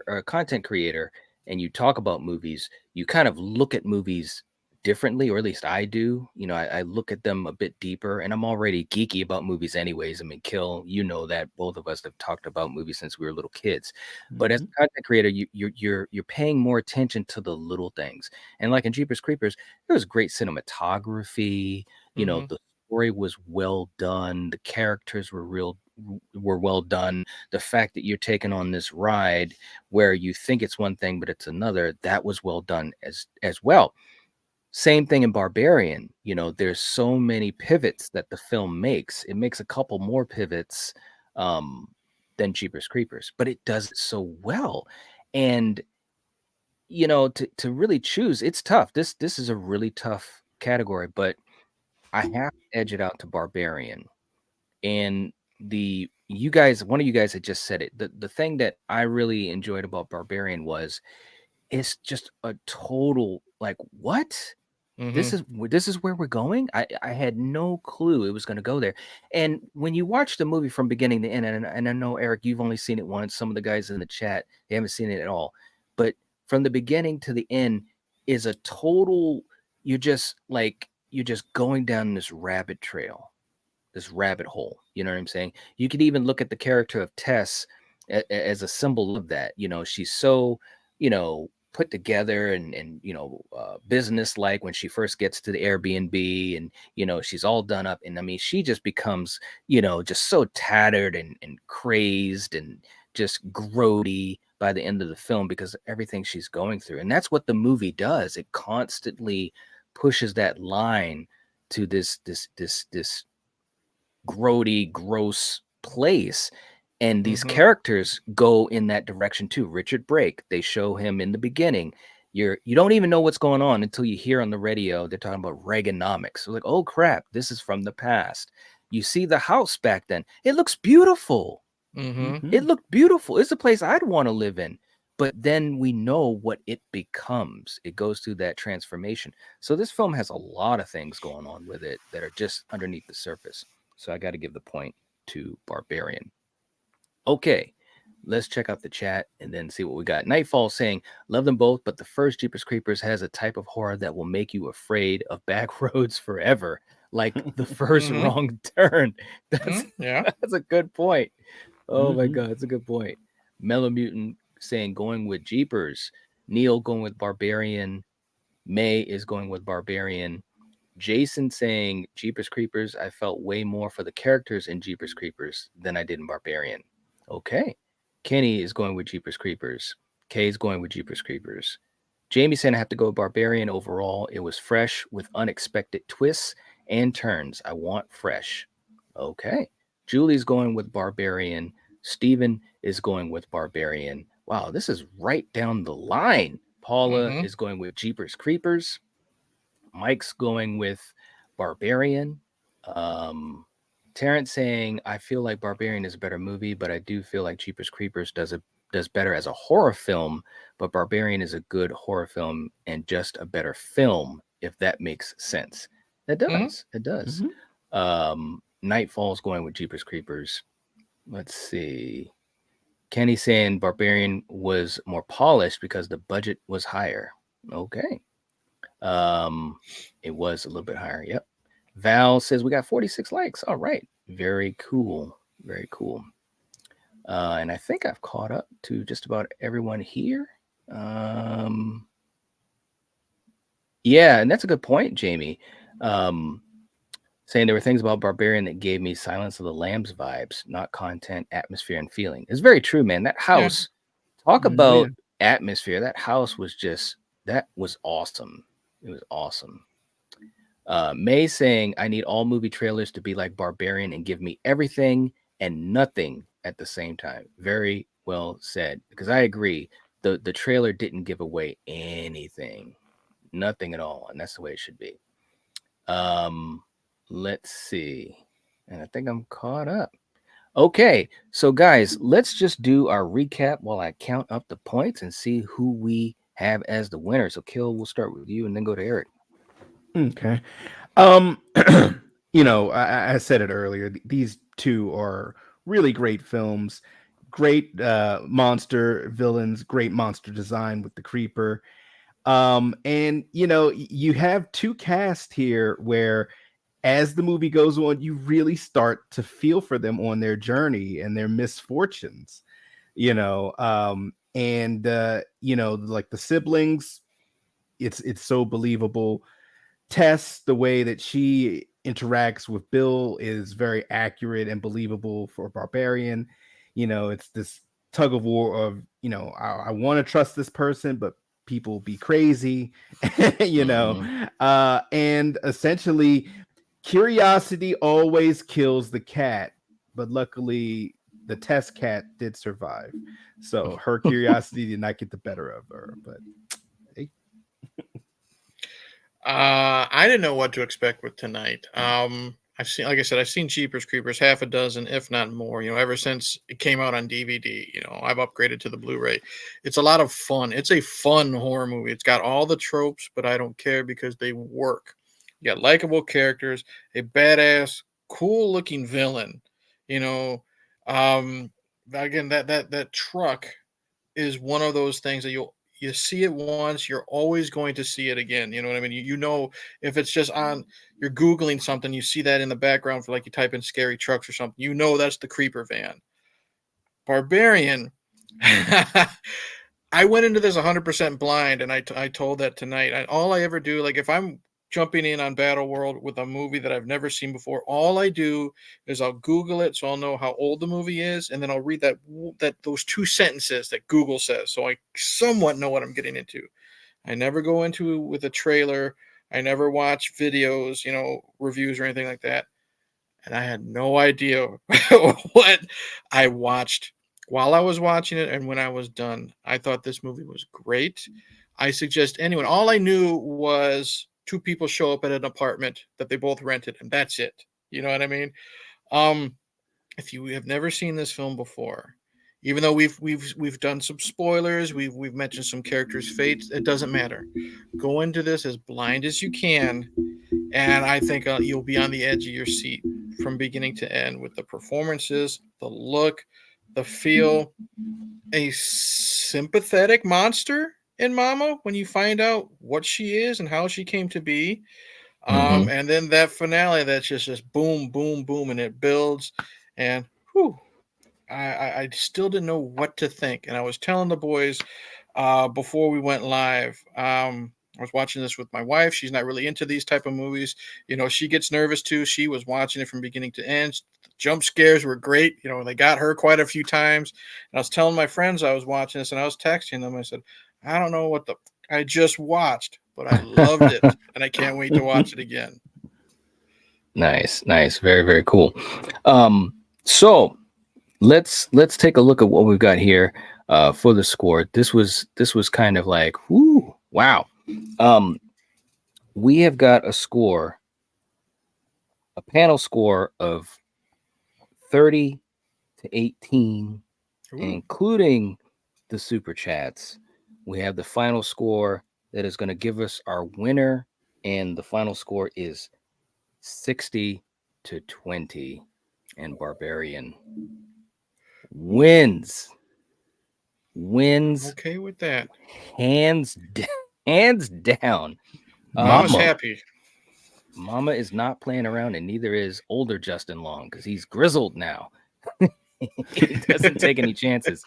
C: a content creator and you talk about movies, you kind of look at movies differently, or at least I do. You know, I look at them a bit deeper, and I'm already geeky about movies anyways. I mean, Kill, you know that both of us have talked about movies since we were little kids. But as a content creator, you're paying more attention to the little things. And like in Jeepers Creepers, there was great cinematography. You know, the story was well done. The characters were well done. The fact that you're taking on this ride where you think it's one thing but it's another, that was well done as well. Same thing in Barbarian. You know, there's so many pivots that the film makes. It makes a couple more pivots than Jeepers Creepers, but it does it so well. And you know, to really choose, it's tough. This is a really tough category, but I have to edge it out to Barbarian. And you guys, one of you guys had just said it. The thing that I really enjoyed about Barbarian was it's just a total like, what? This is where we're going. I had no clue it was going to go there. And when you watch the movie from beginning to end, and I know Eric, you've only seen it once. Some of the guys in the chat, they haven't seen it at all. But from the beginning to the end is a total. You're just going down this rabbit trail, this rabbit hole. You know what I'm saying? You could even look at the character of Tess as a symbol of that. You know, she's so, you know, put together and you know, business like when she first gets to the Airbnb, and you know, she's all done up, and I mean, she just becomes, you know, just so tattered and crazed and just grody by the end of the film because of everything she's going through. And that's what the movie does. It constantly pushes that line to this grody, gross place. And these characters go in that direction too. Richard Brake, they show him in the beginning. You don't even know what's going on until you hear on the radio they're talking about Reaganomics. So like, oh crap, this is from the past. You see the house back then. It looks beautiful. It looked beautiful. It's a place I'd want to live in. But then we know what it becomes. It goes through that transformation. So this film has a lot of things going on with it that are just underneath the surface. So I got to give the point to Barbarian. Okay, let's check out the chat and then see what we got. Nightfall saying, love them both, but the first Jeepers Creepers has a type of horror that will make you afraid of back roads forever, like the first wrong turn. That's a good point. Oh my God, that's a good point. Mellow Mutant saying, going with Jeepers. Neil going with Barbarian. May is going with Barbarian. Jason saying, Jeepers Creepers, I felt way more for the characters in Jeepers Creepers than I did in Barbarian. Okay. Kenny is going with Jeepers Creepers. Kay is going with Jeepers Creepers. Jamie saying I have to go with Barbarian overall. It was fresh with unexpected twists and turns. I want fresh. Okay. Julie's going with Barbarian. Steven is going with Barbarian. Wow, this is right down the line. Paula is going with Jeepers Creepers. Mike's going with Barbarian. Terrence saying, I feel like Barbarian is a better movie, but I do feel like Jeepers Creepers does better as a horror film, but Barbarian is a good horror film and just a better film, if that makes sense. It does. It does. Nightfall's going with Jeepers Creepers. Let's see. Kenny saying Barbarian was more polished because the budget was higher. Okay. It was a little bit higher. Yep. Val says we got 46 likes. All right. Very cool. Very cool. And I think I've caught up to just about everyone here. Yeah, and that's a good point, Jamie. Saying there were things about Barbarian that gave me Silence of the Lambs vibes, not content, atmosphere, and feeling. It's very true, man. That house, talk about atmosphere. That house was that was awesome. It was awesome. May saying, I need all movie trailers to be like Barbarian and give me everything and nothing at the same time. Very well said. Because I agree. The trailer didn't give away anything. Nothing at all. And that's the way it should be. Let's see. And I think I'm caught up. Okay. So guys, let's just do our recap while I count up the points and see who we have as the winner. So Kill, we'll start with you and then go to Eric.
E: Okay. You know, I said it earlier. These two are really great films. Great monster villains, great monster design with the creeper. And you know, you have two casts here where as the movie goes on, you really start to feel for them on their journey and their misfortunes, you know. And you know, like the siblings, it's so believable. Tess, the way that she interacts with Bill is very accurate and believable for Barbarian. You know, it's this tug of war of, you know, I want to trust this person, but people be crazy, you know. And essentially, curiosity always kills the cat, but luckily, the Tess cat did survive. So her curiosity did not get the better of her, but hey.
D: I didn't know what to expect with tonight. I've seen, like I said, I've seen Jeepers Creepers half a dozen, if not more. You know, ever since it came out on DVD. You know, I've upgraded to the Blu-ray. It's a lot of fun. It's a fun horror movie. It's got all the tropes, but I don't care because they work. You got likable characters, a badass, cool-looking villain. You know, again, that truck is one of those things that you see it once, you're always going to see it again. You know what I mean? You know, if it's just on, you're Googling something, you see that in the background for like you type in scary trucks or something, you know that's the creeper van. Barbarian. I went into this 100% blind, and I told that tonight. All I ever do, like if I'm jumping in on Battle World with a movie that I've never seen before, all I do is I'll Google it so I'll know how old the movie is, and then I'll read those two sentences that Google says, so I somewhat know what I'm getting into. I never go into with a trailer. I never watch videos, you know, reviews or anything like that. And I had no idea what I watched while I was watching it and when I was done. I thought this movie was great. I suggest anyone. All I knew was two people show up at an apartment that they both rented, and that's it. You know what I mean? If you have never seen this film before, even though we've done some spoilers, we've mentioned some characters' fates, it doesn't matter. Go into this as blind as you can, and I think you'll be on the edge of your seat from beginning to end with the performances, the look, the feel. A sympathetic monster in Mama when you find out what she is and how she came to be. And then that finale that's just boom, boom, boom, and it builds. And whew, I still didn't know what to think. And I was telling the boys before we went live. I was watching this with my wife. She's not really into these type of movies. You know, she gets nervous too. She was watching it from beginning to end. The jump scares were great. You know, they got her quite a few times. And I was telling my friends I was watching this, and I was texting them. I said, I don't know what I just watched, but I loved it, and I can't wait to watch it again.
C: Nice. Very, very cool. So let's take a look at what we've got here for the score. This was kind of like, whoo, wow. We have got a panel score of 30 to 18, including the super chats. We have the final score that is going to give us our winner, and the final score is 60 to 20, and Barbarian wins.
D: Okay with that.
C: Hands down.
D: Mama's happy.
C: Mama is not playing around, and neither is older Justin Long, because he's grizzled now. He doesn't take any chances.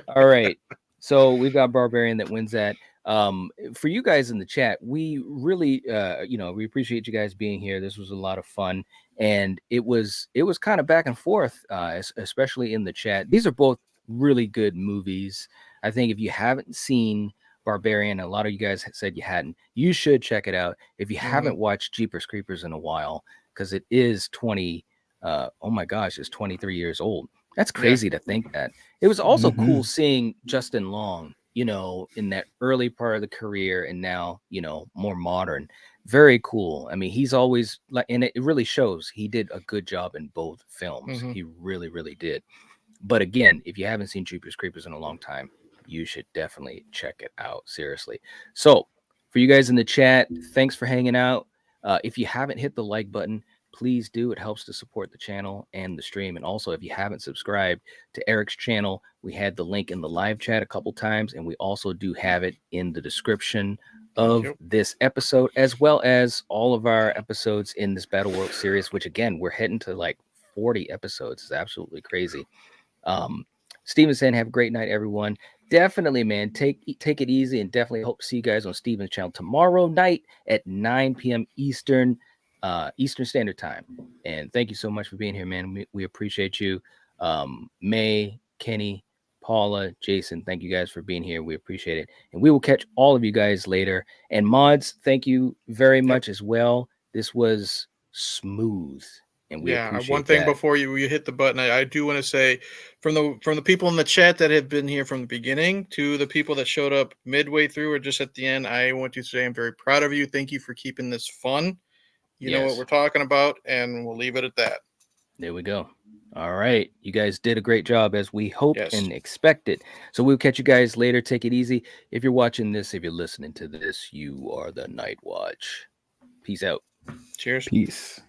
C: All right. So we've got Barbarian that wins that. For you guys in the chat, we really we appreciate you guys being here. This was a lot of fun, and it was kind of back and forth, especially in the chat. These are both really good movies. I think if you haven't seen Barbarian, a lot of you guys said you hadn't, you should check it out. If you haven't watched Jeepers Creepers in a while, because it is 23 years old. That's crazy to think that. It was also cool seeing Justin Long, you know, in that early part of the career, and now, you know, more modern. Very cool. I mean, he's always like, and it really shows he did a good job in both films. He really, really did. But again, if you haven't seen Jeepers Creepers in a long time, you should definitely check it out. Seriously. So for you guys in the chat, thanks for hanging out. If you haven't hit the like button, please do. It helps to support the channel and the stream. And also, if you haven't subscribed to Eric's channel, we had the link in the live chat a couple times, and we also do have it in the description of this episode, as well as all of our episodes in this Battle World series, which again, we're heading to like 40 episodes. It's absolutely crazy. Steven saying, have a great night, everyone. Definitely, man. Take it easy, and definitely hope to see you guys on Steven's channel tomorrow night at 9 p.m. Eastern Standard Time. And thank you so much for being here, man. We appreciate you. May, Kenny, Paula, Jason, thank you guys for being here. We appreciate it. And we will catch all of you guys later. And mods, thank you very much as well. This was smooth. And we appreciate
D: one thing
C: that.
D: before you hit the button, I do want to say from the people in the chat that have been here from the beginning to the people that showed up midway through or just at the end, I want to say I'm very proud of you. Thank you for keeping this fun. You know what we're talking about, and we'll leave it at that.
C: There we go. All right. You guys did a great job, as we hoped and expected. So we'll catch you guys later. Take it easy. If you're watching this, if you're listening to this, you are the Night Watch. Peace out.
D: Cheers.
E: Peace.